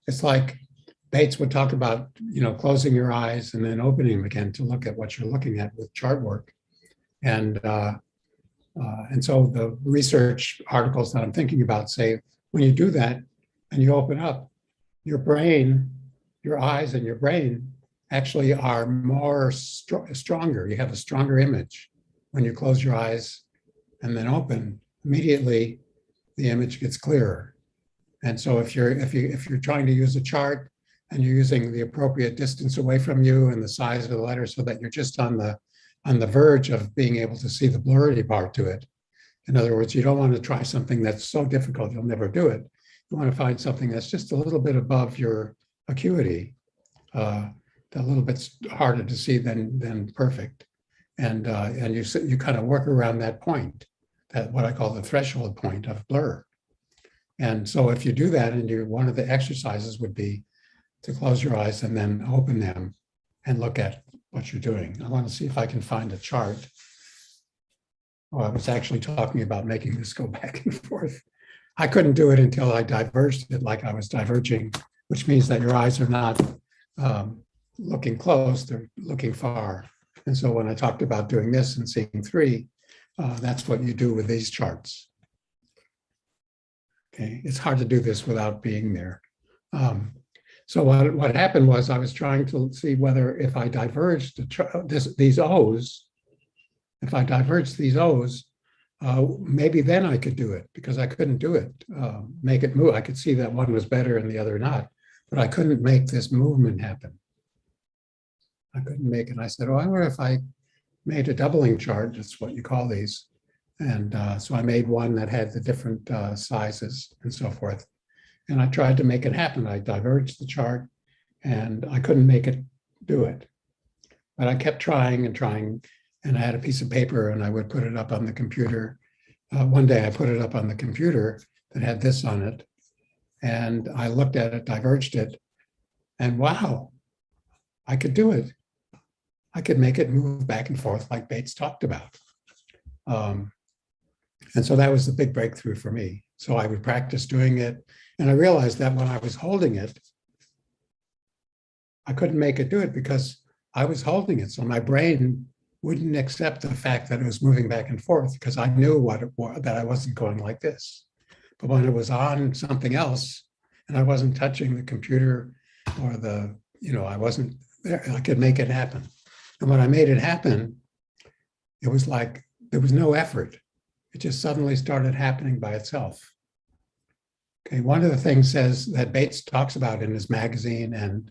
It's like Bates would talk about, closing your eyes and then opening them again to look at what you're looking at with chart work. And so the research articles that I'm thinking about say, when you do that and you open up, your brain, your eyes and your brain actually are more stronger. You have a stronger image when you close your eyes and then open. Immediately, the image gets clearer. And so if you're trying to use a chart and you're using the appropriate distance away from you and the size of the letter so that you're just on the verge of being able to see the blurry part to it. In other words, you don't want to try something that's so difficult you'll never do it. You want to find something that's just a little bit above your acuity, a little bit harder to see than perfect, and you kind of work around that point, that what I call the threshold point of blur. And so if you do that, and one of the exercises would be to close your eyes and then open them and look at what you're doing. I want to see if I can find a chart. Oh, I was actually talking about making this go back and forth. I couldn't do it until I diverged it like I was diverging, which means that your eyes are not looking close, they're looking far. And so when I talked about doing this and seeing three, that's what you do with these charts. Okay, it's hard to do this without being there. So what happened was I was trying to see whether if I diverged these O's, if I diverged these O's, maybe then I could do it, because I couldn't do it, make it move. I could see that one was better and the other not, but I couldn't make this movement happen. I couldn't make it. I said, oh, I wonder if I made a doubling chart, that's what you call these. And so I made one that had the different sizes and so forth. And I tried to make it happen. I diverged the chart and I couldn't make it do it. But I kept trying and trying. And I had a piece of paper and I would put it up on the computer. One day I put it up on the computer that had this on it. And I looked at it, diverged it, and wow, I could do it. I could make it move back and forth like Bates talked about. And so that was the big breakthrough for me. So I would practice doing it. And I realized that when I was holding it, I couldn't make it do it because I was holding it. So my brain wouldn't accept the fact that it was moving back and forth because I knew what it was, that I wasn't going like this. But when it was on something else and I wasn't touching the computer or I wasn't there, I could make it happen. And when I made it happen, it was like there was no effort. It just suddenly started happening by itself. Okay, one of the things says that Bates talks about in his magazine and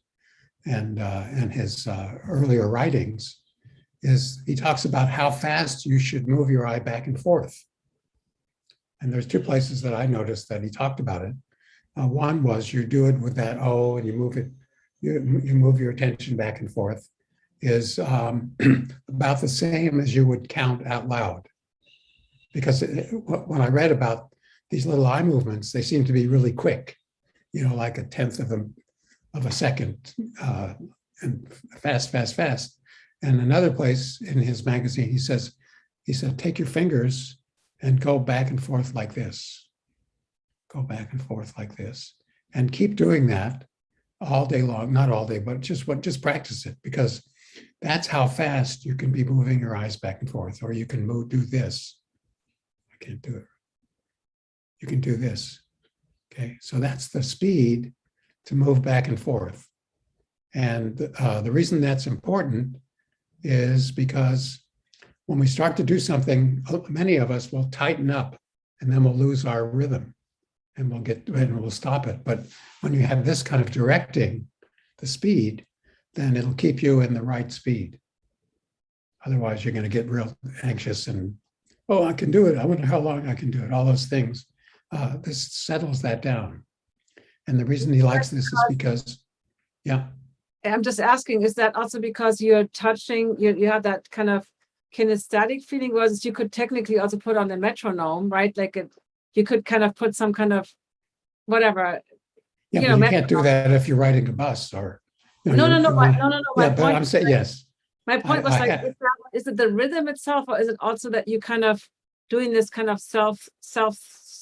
his earlier writings is he talks about how fast you should move your eye back and forth. And there's two places that I noticed that he talked about it. One was you do it with that O and you move it, you move your attention back and forth, is about the same as you would count out loud. Because when I read about these little eye movements, they seem to be really quick, like a tenth of a second, and fast, fast, fast. And another place in his magazine, he said, take your fingers and go back and forth like this. Go back and forth like this. And keep doing that all day long, not all day, but just practice it, because that's how fast you can be moving your eyes back and forth, or you can do this. I can't do it. You can do this. Okay, so that's the speed to move back and forth. And the reason that's important is because when we start to do something, many of us will tighten up and then we'll lose our rhythm and we'll stop it. But when you have this kind of directing the speed, then it'll keep you in the right speed. Otherwise, you're going to get real anxious and, oh, I can do it. I wonder how long I can do it. All those things. This settles that down. And the reason he likes this is because, yeah. I'm just asking, is that also because you're touching, you have that kind of kinesthetic feeling, whereas you could technically also put on the metronome, right? Like you could kind of put some kind of whatever. Yeah, but you can't do that if you're riding a bus or. No. Yeah, but I'm saying yes. My point was is it the rhythm itself, or is it also that you kind of doing this kind of self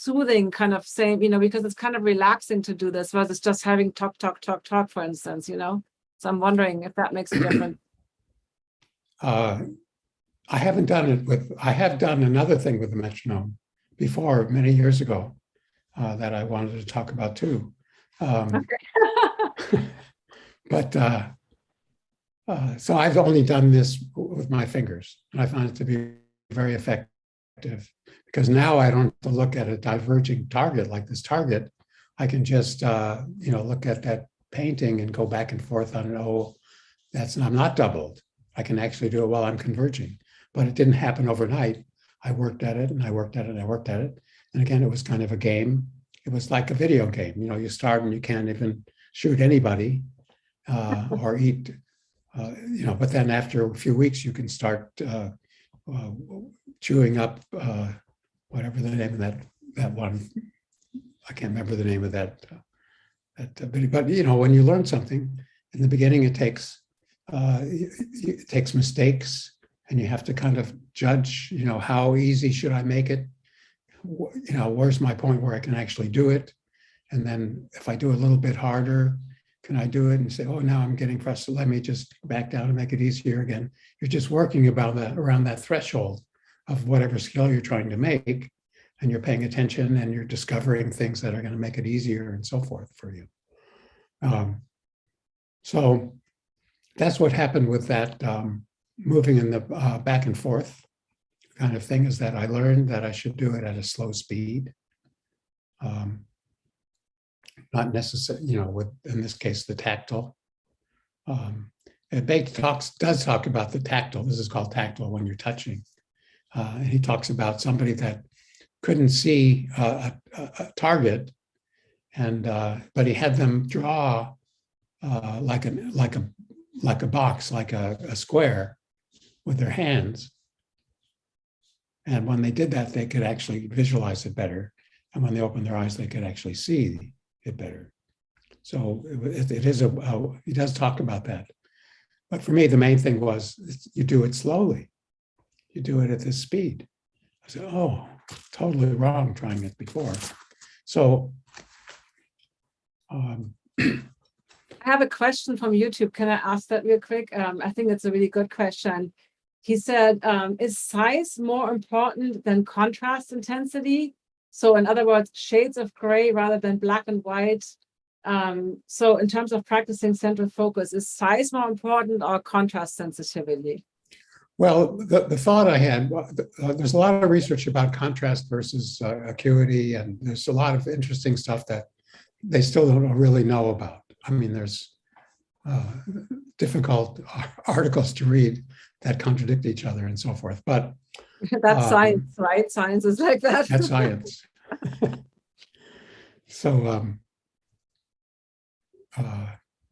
soothing kind of same, because it's kind of relaxing to do this versus just having talk, talk, talk, talk, for instance, So I'm wondering if that makes a difference. I haven't done it I have done another thing with the metronome before, many years ago, that I wanted to talk about too. But so I've only done this with my fingers, and I find it to be very effective because now I don't have to look at a diverging target like this target. I can just, look at that painting and go back and forth on it. Oh, I'm not doubled. I can actually do it while I'm converging, but it didn't happen overnight. I worked at it and I worked at it and I worked at it. And again, it was kind of a game. It was like a video game. You start and you can't even shoot anybody or eat, but then after a few weeks, you can start chewing up whatever the name of that one. I can't remember the name of that video. But when you learn something, in the beginning, it takes mistakes, and you have to kind of judge. How easy should I make it? Where's my point where I can actually do it? And then if I do a little bit harder, can I do it? And say, oh, now I'm getting frustrated. Let me just back down and make it easier again. You're just working around that threshold of whatever skill you're trying to make, and you're paying attention and you're discovering things that are going to make it easier and so forth for you. So that's what happened with that moving in the back and forth kind of thing, is that I learned that I should do it at a slow speed. Not necessarily, in this case, the tactile. And Bates does talk about the tactile. This is called tactile when you're touching. And he talks about somebody that couldn't see a target, but he had them draw like a box, like a square, with their hands. And when they did that, they could actually visualize it better. And when they opened their eyes, they could actually see it better. So he does talk about that. But for me, the main thing was you do it slowly. You do it at this speed. I said, oh, totally wrong trying it before. So I have a question from YouTube. Can I ask that real quick? I think it's a really good question. He said, is size more important than contrast intensity? So in other words, shades of gray rather than black and white. So in terms of practicing central focus, is size more important or contrast sensitivity? Well, the thought I had, there's a lot of research about contrast versus acuity, and there's a lot of interesting stuff that they still don't really know about. I mean, there's difficult articles to read that contradict each other and so forth, but that's science, right? Science is like that. That's science.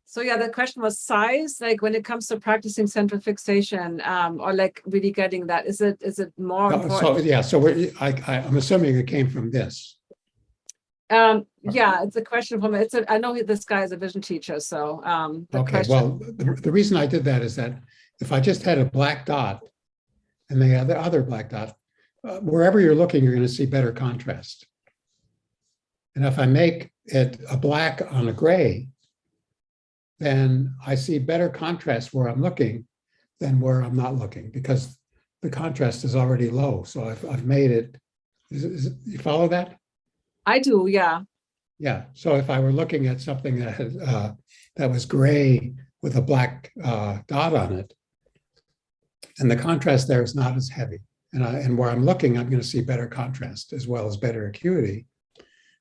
So yeah, the question was size, like when it comes to practicing central fixation, or like really getting that, is it more important? So I'm assuming it came from this. Yeah, it's a question from I know this guy is a vision teacher, so well, the reason I did that is that if I just had a black dot and the other black dot, wherever you're looking, you're going to see better contrast. And if I make it a black on a gray, then I see better contrast where I'm looking than where I'm not looking, because the contrast is already low. So I've made it. You follow that? I do, yeah. Yeah. So if I were looking at something that had, that was gray with a black dot on it, and the contrast there is not as heavy, and where I'm looking, I'm going to see better contrast as well as better acuity.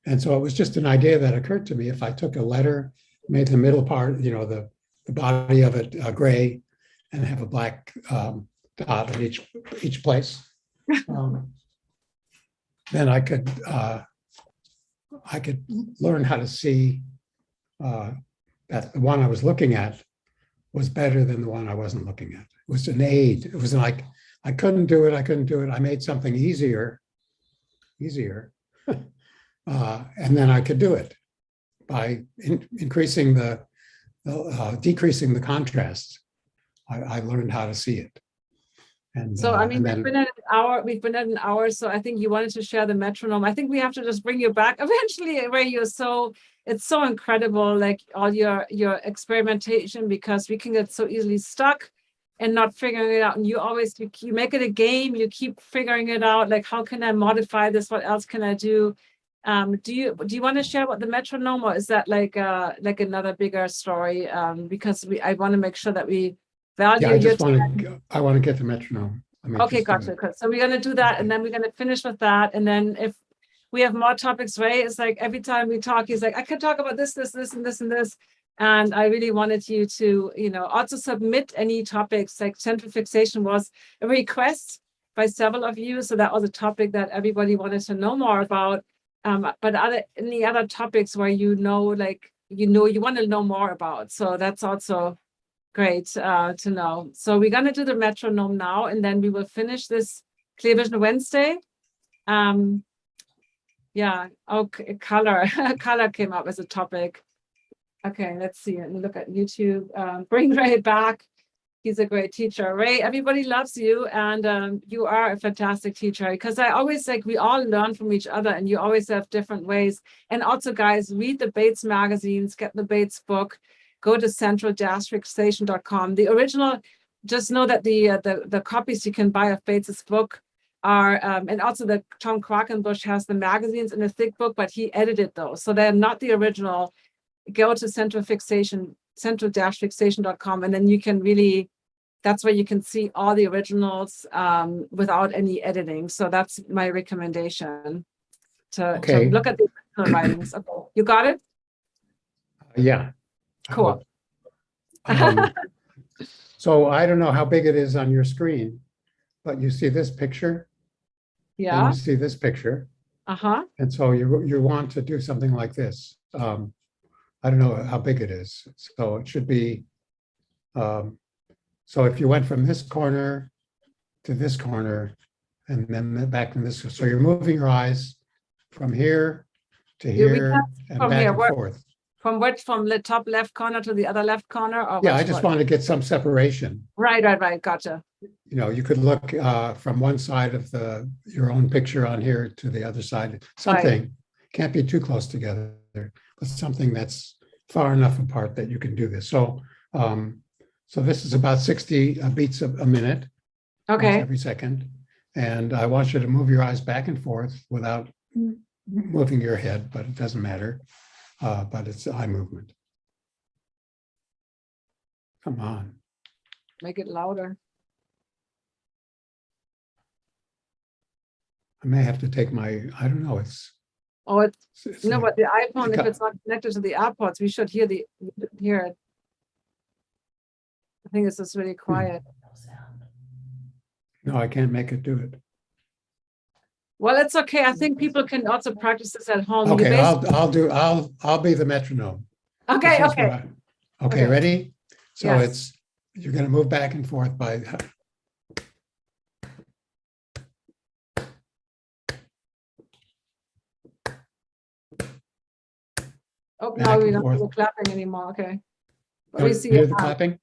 And so it was just an idea that occurred to me. If I took a letter, made the middle part, the body of it gray, and have a black dot at each place, then I could learn how to see that the one I was looking at was better than the one I wasn't looking at. It was an aid. It was like I couldn't do it. I made something easier, and then I could do it by decreasing the contrast. I learned how to see it. And So, I mean, and we've been then at an hour. We've been at an hour. So I think you wanted to share the metronome. I think we have to just bring you back eventually, where you're so, it's so incredible, like all your experimentation, because we can get so easily stuck and not figuring it out. And you always, you make it a game. You keep figuring it out. Like, how can I modify this? What else can I do? Do you want to share about the metronome, or is that like another bigger story? Because I want to make sure that we value yeah, your I want to get the metronome. Let me Okay, just do gotcha. it. Good. So we're gonna do that, and then we're gonna finish with that. And then if we have more topics, Ray, it's like every time we talk, he's like, I can talk about this, and this, and this. And I really wanted you to, also submit any topics. Like central fixation was a request by several of you, so that was a topic that everybody wanted to know more about. But any other topics where you want to know more about. So that's also great to know. So we're going to do the metronome now, and then we will finish this Clear Vision Wednesday. Yeah, okay, color. Color came up as a topic. Okay, let's see. Let me look at YouTube. Bring Ray back. He's a great teacher. Ray, everybody loves you, and you are a fantastic teacher, because I always we all learn from each other, and you always have different ways. And also, guys, read the Bates magazines, get the Bates book, go to central-fixation.com. The original, just know that the copies you can buy of Bates's book are, and also the Tom Quackenbush has the magazines in a thick book, but he edited those. So they're not the original. Go to central-fixation.com, and then you can really, that's where you can see all the originals without any editing. So that's my recommendation, to look at the original writings. Okay, you got it? Yeah. Cool. So I don't know how big it is on your screen, but you see this picture? Yeah. And you see this picture. Uh-huh. And so you want to do something like this. I don't know how big it is. So it should be, so if you went from this corner to this corner and then back to this, so you're moving your eyes from here to here and back and forth. From the top left corner to the other left corner? Or yeah, I just wanted to get some separation. Right. Gotcha. You could look from one side of your own picture on here to the other side. Something, right. Can't be too close together, but something that's far enough apart that you can do this. So, so this is about 60 beats a minute. Okay. Every second. And I want you to move your eyes back and forth without moving your head, but it doesn't matter. But it's eye movement. Come on. Make it louder. I may have to take I don't know, but the iPhone, if it's not connected to the Airpods, we should hear it. I think it's just really quiet. No, I can't make it do it. Well, it's okay. I think people can also practice this at home. Okay, I'll be the metronome. Okay, okay, ready? So yes. You're going to move back and forth by. Oh, no, we don't do clapping anymore. Okay. But we see hear the clapping?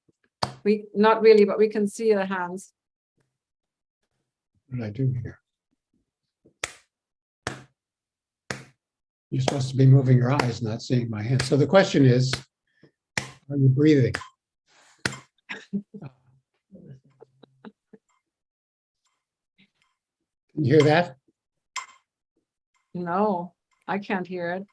Not really, but we can see the hands. What did I do here? You're supposed to be moving your eyes, not seeing my hands. So the question is, are you breathing? Can you hear that? No, I can't hear it.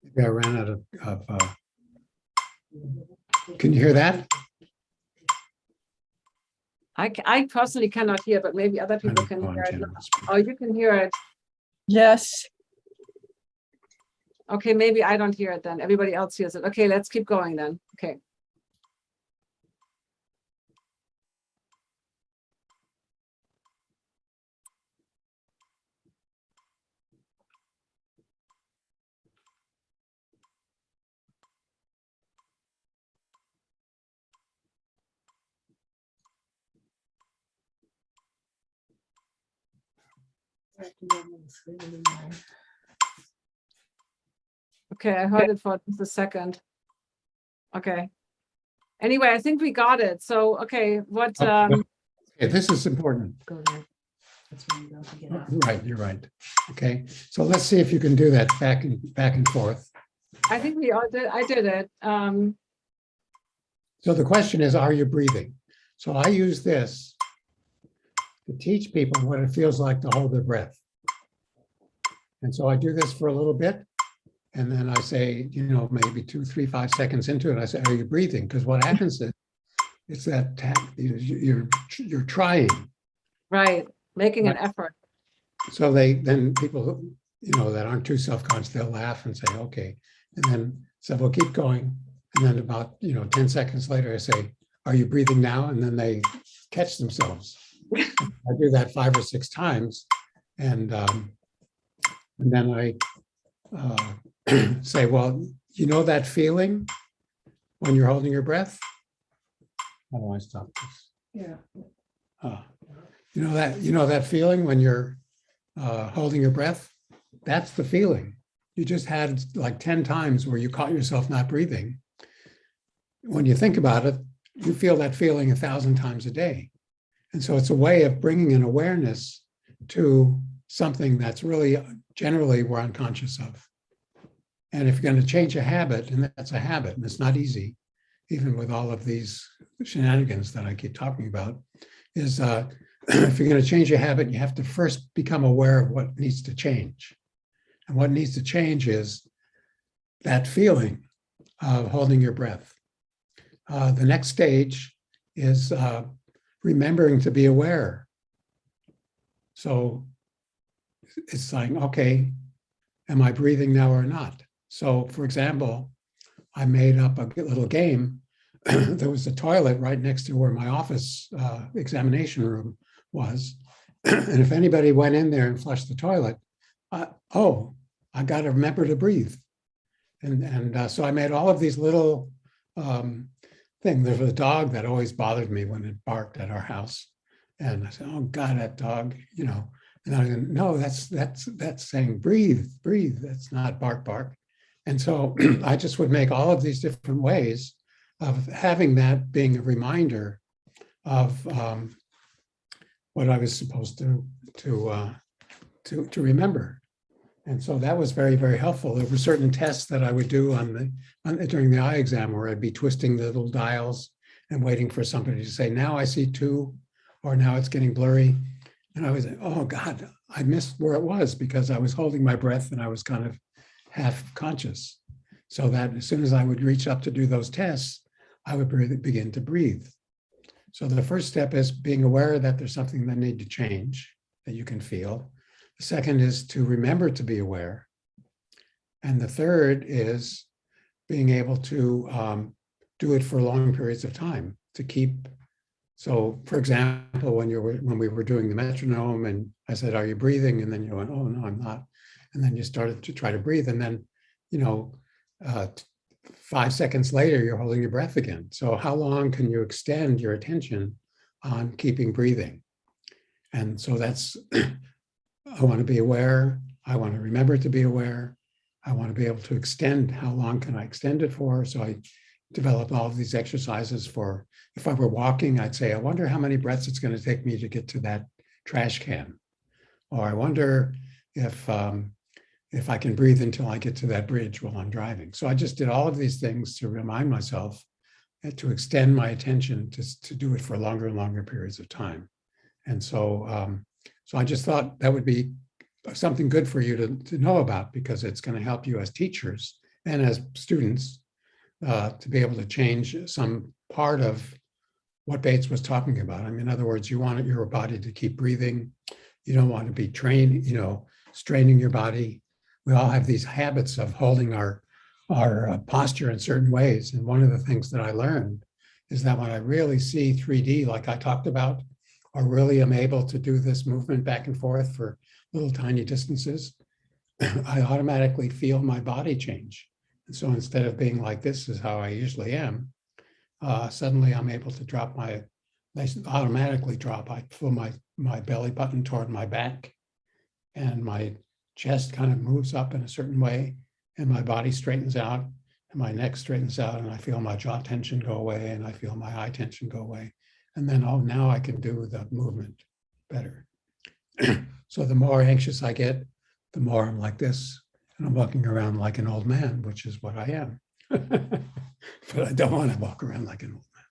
Maybe I ran out of can you hear that? I personally cannot hear, but maybe other people can hear it. Oh, you can hear it. Yes. Okay, maybe I don't hear it then. Everybody else hears it. Okay, let's keep going then. Okay. Okay, I heard it for a second. Okay. Anyway, I think we got it. So, okay, what? Okay, this is important. Go there. That's where you go to get out. Right, you're right. Okay, so let's see if you can do that back and forth. I think we all did. I did it. So the question is, are you breathing? So I use this to teach people what it feels like to hold their breath. And so I do this for a little bit, and then I say, you know, maybe 2, 3, 5 seconds into it, I say, are you breathing? Because what happens is, it's that you're trying. Right, making an effort. So then people, you know, that aren't too self-conscious, they'll laugh and say, okay. And then so we'll keep going. And then about, you know, 10 seconds later, I say, are you breathing now? And then they catch themselves. I do that 5 or 6 times. And then I say, well, you know that feeling when you're holding your breath? How do I stop this? Yeah. You know that feeling when you're holding your breath? That's the feeling. You just had like 10 times where you caught yourself not breathing. When you think about it, you feel that feeling 1,000 times a day. And so it's a way of bringing an awareness to something that's really generally we're unconscious of. And if you're going to change a habit, and that's a habit, and it's not easy, even with all of these shenanigans that I keep talking about, is if you're going to change a habit, you have to first become aware of what needs to change. And what needs to change is that feeling of holding your breath. The next stage is remembering to be aware. So it's saying, okay, am I breathing now or not? So for example, I made up a little game. There was a toilet right next to where my office examination room was. And if anybody went in there and flushed the toilet, I got to remember to breathe. And so I made all of these little things. There was a dog that always bothered me when it barked at our house. And I said, oh God, that dog, you know. And I said, no, that's saying breathe, breathe. That's not bark, bark. And so I just would make all of these different ways of having that being a reminder of what I was supposed to remember. And so that was very, very helpful. There were certain tests that I would do during the eye exam where I'd be twisting the little dials and waiting for somebody to say, now I see 2, or now it's getting blurry. And I was like, oh God, I missed where it was because I was holding my breath and I was kind of half conscious. So that as soon as I would reach up to do those tests, I would begin to breathe. So the first step is being aware that there's something that needs to change, that you can feel. The second is to remember to be aware. And the third is being able to do it for long periods of time, to keep. So for example, when we were doing the metronome and I said, are you breathing? And then you went, oh no, I'm not. And then you started to try to breathe. And then, you know, 5 seconds later, you're holding your breath again. So how long can you extend your attention on keeping breathing? And so that's, I want to be aware. I want to remember to be aware. I want to be able to extend. How long can I extend it for? So I developed all of these exercises for, if I were walking, I'd say, I wonder how many breaths it's going to take me to get to that trash can. Or I wonder if I can breathe until I get to that bridge while I'm driving. So I just did all of these things to remind myself and to extend my attention to do it for longer and longer periods of time. And so, so I just thought that would be something good for you to know about, because it's going to help you as teachers and as students to be able to change some part of what Bates was talking about. I mean, in other words, you want your body to keep breathing. You don't want to be trained, you know, straining your body. We all have these habits of holding our posture in certain ways. And one of the things that I learned is that when I really see 3D, like I talked about, or really am able to do this movement back and forth for little tiny distances, I automatically feel my body change. And so instead of being like this is how I usually am, suddenly I'm able to drop automatically drop. I pull my belly button toward my back, and my chest kind of moves up in a certain way. and my body straightens out, and my neck straightens out, and I feel my jaw tension go away, and I feel my eye tension go away. And then, oh, now I can do the movement better. So the more anxious I get, the more I'm like this, and I'm walking around like an old man, which is what I am. But I don't want to walk around like an old man.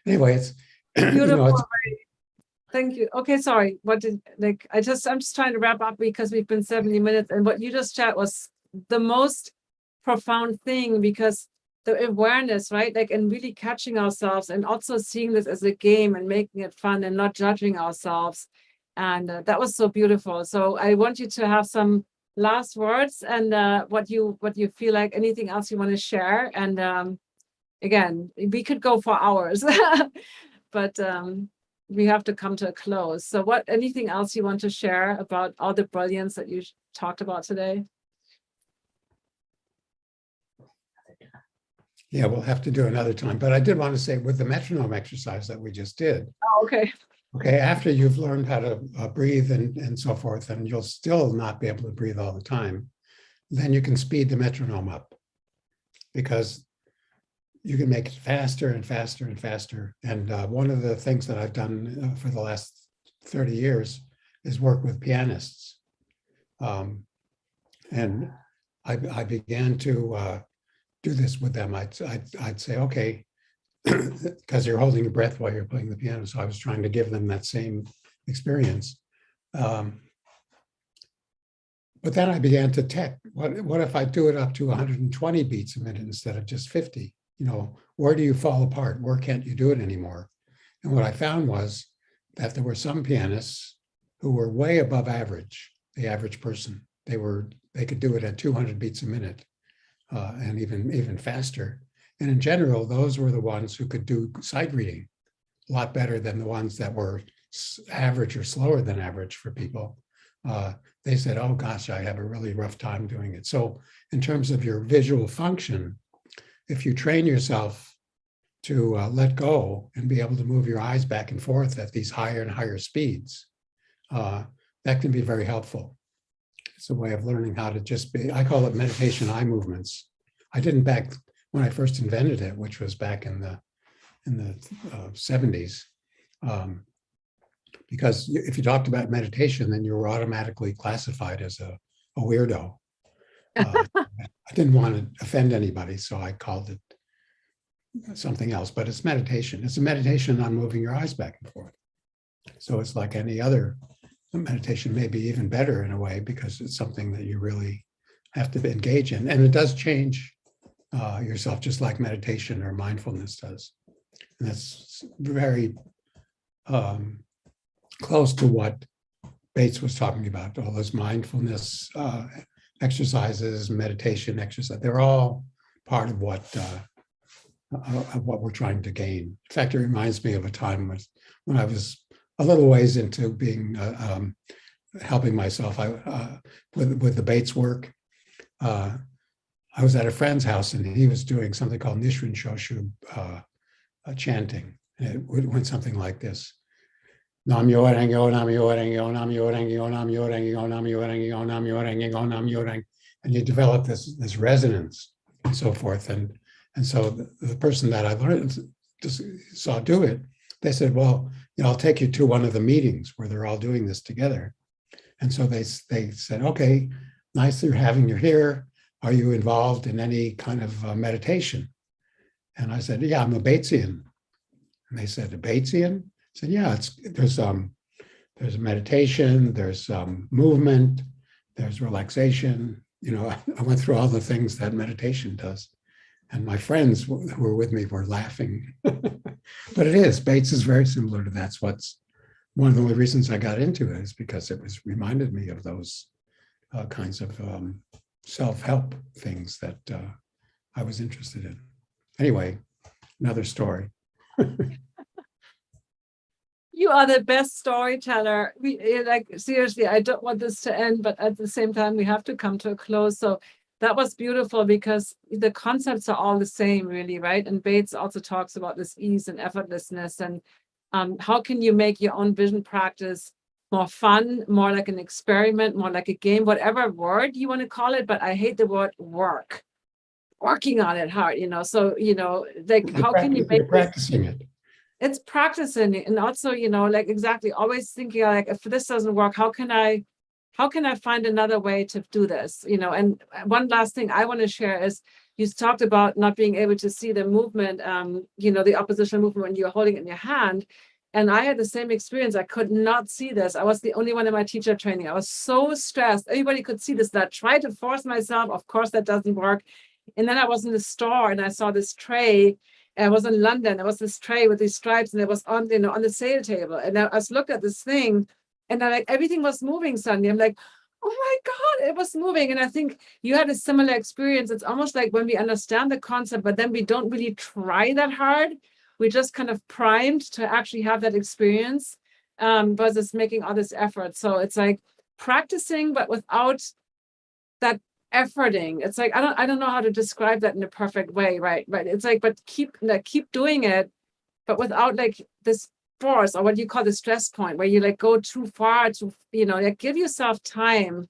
Anyway, it's, Beautiful. it's, Thank you. Okay, sorry. I'm just trying to wrap up because we've been 70 minutes, and what you just shared was the most profound thing, because the awareness, right? Like, and really catching ourselves, and also seeing this as a game and making it fun and not judging ourselves. And that was so beautiful. So I want you to have some last words, and what you feel like, anything else you want to share. And again, we could go for hours, but we have to come to a close. So anything else you want to share about all the brilliance that you talked about today? Yeah, we'll have to do another time. But I did want to say, with the metronome exercise that we just did. Oh, okay. Okay, after you've learned how to breathe and so forth, and you'll still not be able to breathe all the time, then you can speed the metronome up, because you can make it faster and faster and faster. And one of the things that I've done for the last 30 years is work with pianists. And I began to do this with them. I'd say, okay, because you're holding your breath while you're playing the piano. So I was trying to give them that same experience. But then I began to tech. What if I do it up to 120 beats a minute instead of just 50? Where do you fall apart? Where can't you do it anymore? And what I found was that there were some pianists who were way above average, the average person. They could do it at 200 beats a minute, and even faster. And in general, those were the ones who could do sight reading a lot better than the ones that were average or slower than average for people. They said, oh gosh, I have a really rough time doing it. So in terms of your visual function, if you train yourself to let go and be able to move your eyes back and forth at these higher and higher speeds, that can be very helpful. It's a way of learning how to just be, I call it meditation eye movements. I didn't back when I first invented it, which was back in the 70s. Because if you talked about meditation, then you were automatically classified as a weirdo. I didn't want to offend anybody, so I called it something else, but it's meditation. It's a meditation on moving your eyes back and forth. So it's like any other meditation, maybe even better in a way, because it's something that you really have to engage in. And it does change yourself, just like meditation or mindfulness does. And that's very close to what Bates was talking about, all those mindfulness exercises, meditation exercise. They're all part of what we're trying to gain. In fact, it reminds me of a time when I was a little ways into being helping myself with the Bates work. I was at a friend's house, and he was doing something called Nichiren Shoshu chanting. And it went something like this. Nam yo reng yo, nam yo reng yo, nam yo reng yo, nam yo reng yo, nam yo reng yo, nam yo reng yo, nam yo reng. And you develop this resonance and so forth. And so the person that I learned just saw do it, they said, well, I'll take you to one of the meetings where they're all doing this together. And so they said, okay, nice you're having you here. Are you involved in any kind of meditation? And I said, yeah, I'm a Batesian. And they said, a Batesian? I said, yeah, there's meditation, there's movement, there's relaxation. I went through all the things that meditation does. And my friends who were with me were laughing. But Bates is very similar to that. That's what's one of the only reasons I got into it, is because it reminded me of those kinds of self-help things that I was interested in. Anyway, another story. You are the best storyteller. Seriously, I don't want this to end, but at the same time, we have to come to a close. So that was beautiful, because the concepts are all the same, really, right? And Bates also talks about this ease and effortlessness, and how can you make your own vision practice more fun, more like an experiment, more like a game, whatever word you want to call it. But I hate the word work. Working on it hard, So, like, how can you make you're practicing it? It's practicing it, and also, like, exactly, always thinking like, if this doesn't work, how can I find another way to do this? And one last thing I want to share is, you talked about not being able to see the movement, the oppositional movement when you're holding it in your hand. And I had the same experience. I could not see this. I was the only one in my teacher training. I was so stressed. Everybody could see this. And I tried to force myself. Of course, that doesn't work. And then I was in the store and I saw this tray. I was in London. There was this tray with these stripes, and it was on, on the sale table. And I was looked at this thing, and everything was moving suddenly. I'm like, oh my God, it was moving. And I think you had a similar experience. It's almost like when we understand the concept, but then we don't really try that hard. We're just kind of primed to actually have that experience, versus making all this effort. So it's like practicing, but without that efforting. It's like, I don't know how to describe that in a perfect way, right? It's like, but keep doing it, but without like this force, or what you call the stress point, where you like go too far to, like, give yourself time,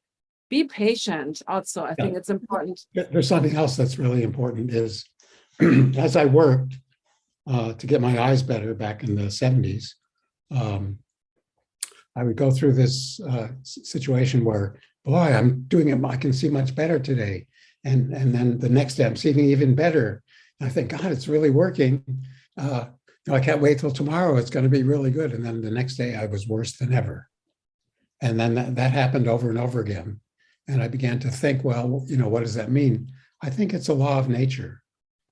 be patient. Also, I think it's important. There's something else that's really important is, as I worked to get my eyes better back in the 70s, I would go through this situation where, boy, I'm doing it, I can see much better today. And then the next day I'm seeing even better. And I think, God, it's really working. I can't wait till tomorrow. It's going to be really good. And then the next day I was worse than ever. And then that happened over and over again. And I began to think, well, what does that mean? I think it's a law of nature,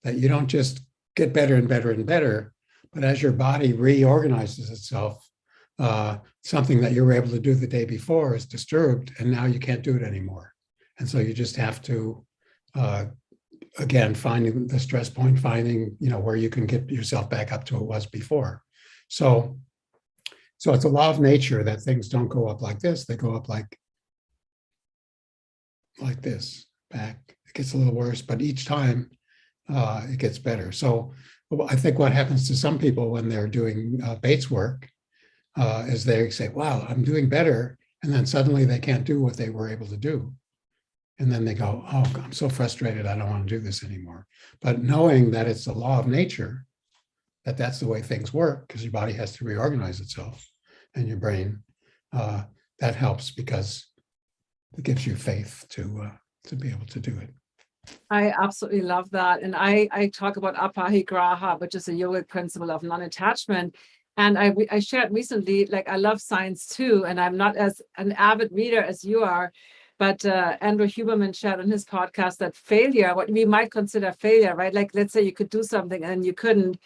that you don't just get better and better and better, but as your body reorganizes itself, something that you were able to do the day before is disturbed, and now you can't do it anymore. And so you just have to, again, finding the stress point, finding, where you can get yourself back up to what it was before. So it's a law of nature that things don't go up like this. They go up like this, back. It gets a little worse, but each time it gets better. So I think what happens to some people when they're doing Bates work is they say, wow, I'm doing better. And then suddenly they can't do what they were able to do. And then they go, oh, I'm so frustrated. I don't want to do this anymore. But knowing that it's the law of nature, that's the way things work, because your body has to reorganize itself, and your brain, that helps, because it gives you faith to be able to do it. I absolutely love that. And I talk about apahigraha, which is a yogic principle of non-attachment. And I shared recently, like, I love science too, and I'm not as an avid reader as you are, but Andrew Huberman shared on his podcast that failure, what we might consider failure, right? Like, let's say you could do something and you couldn't,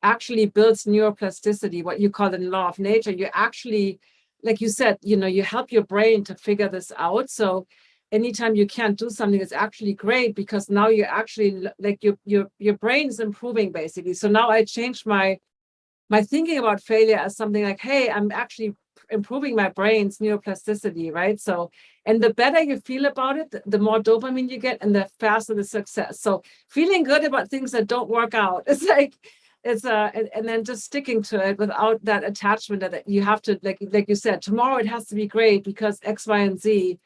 actually builds neuroplasticity, what you call the law of nature. You actually, like you said, you help your brain to figure this out. So anytime you can't do something, it's actually great, because now you're actually, like, your brain is improving, basically. So now I changed my thinking about failure as something like, hey, I'm actually improving my brain's neuroplasticity, right? So, and the better you feel about it, the more dopamine you get, and the faster the success. So feeling good about things that don't work out, it's like, and then just sticking to it without that attachment that you have to, like you said, tomorrow it has to be great because X, Y, and Z.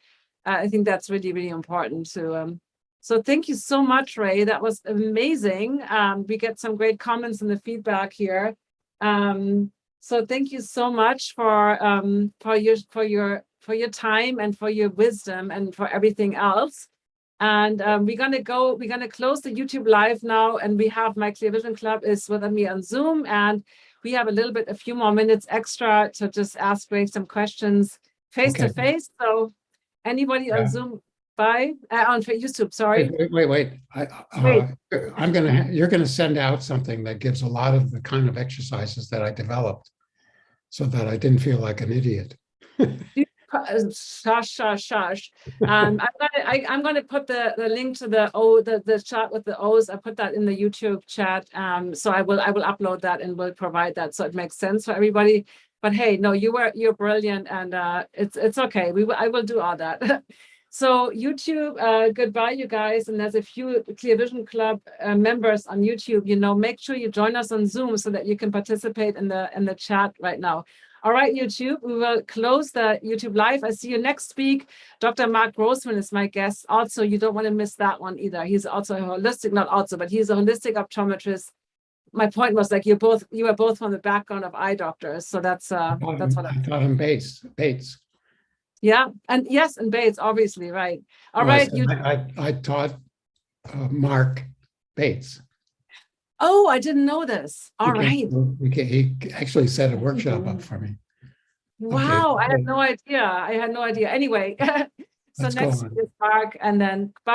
I think that's really, really important to, so thank you so much, Ray. That was amazing. We get some great comments in the feedback here. So thank you so much for your time and for your wisdom and for everything else. And we're gonna close the YouTube live now, and we have my Clear Vision Club is with me on Zoom, and we have a few more minutes extra to just ask Ray some questions face to face. So anybody on Zoom, on YouTube, sorry. Wait. You're gonna send out something that gives a lot of the kind of exercises that I developed, so that I didn't feel like an idiot. Shush. I'm gonna put the link to the chart with the O's. I put that in the YouTube chat. So I will upload that and will provide that, so it makes sense for everybody. But hey, no, you're brilliant, and it's okay. I will do all that. So YouTube, goodbye, you guys. And there's a few Clear Vision Club members on YouTube. Make sure you join us on Zoom so that you can participate in the chat right now. All right, YouTube, we will close the YouTube live. I see you next week. Dr. Mark Grossman is my guest. Also, you don't want to miss that one either. He's also a holistic, not also, but he's a holistic optometrist. My point was like you are both from the background of eye doctors. So that's what I thought him Bates. Yeah, and yes, and Bates, obviously, right. All No, I right, said I taught Mark Bates. Oh, I didn't know this. All right. He actually set a workshop up for me. Wow, Okay. I had no idea. Anyway, so Let's go next on. is Mark, and then bye.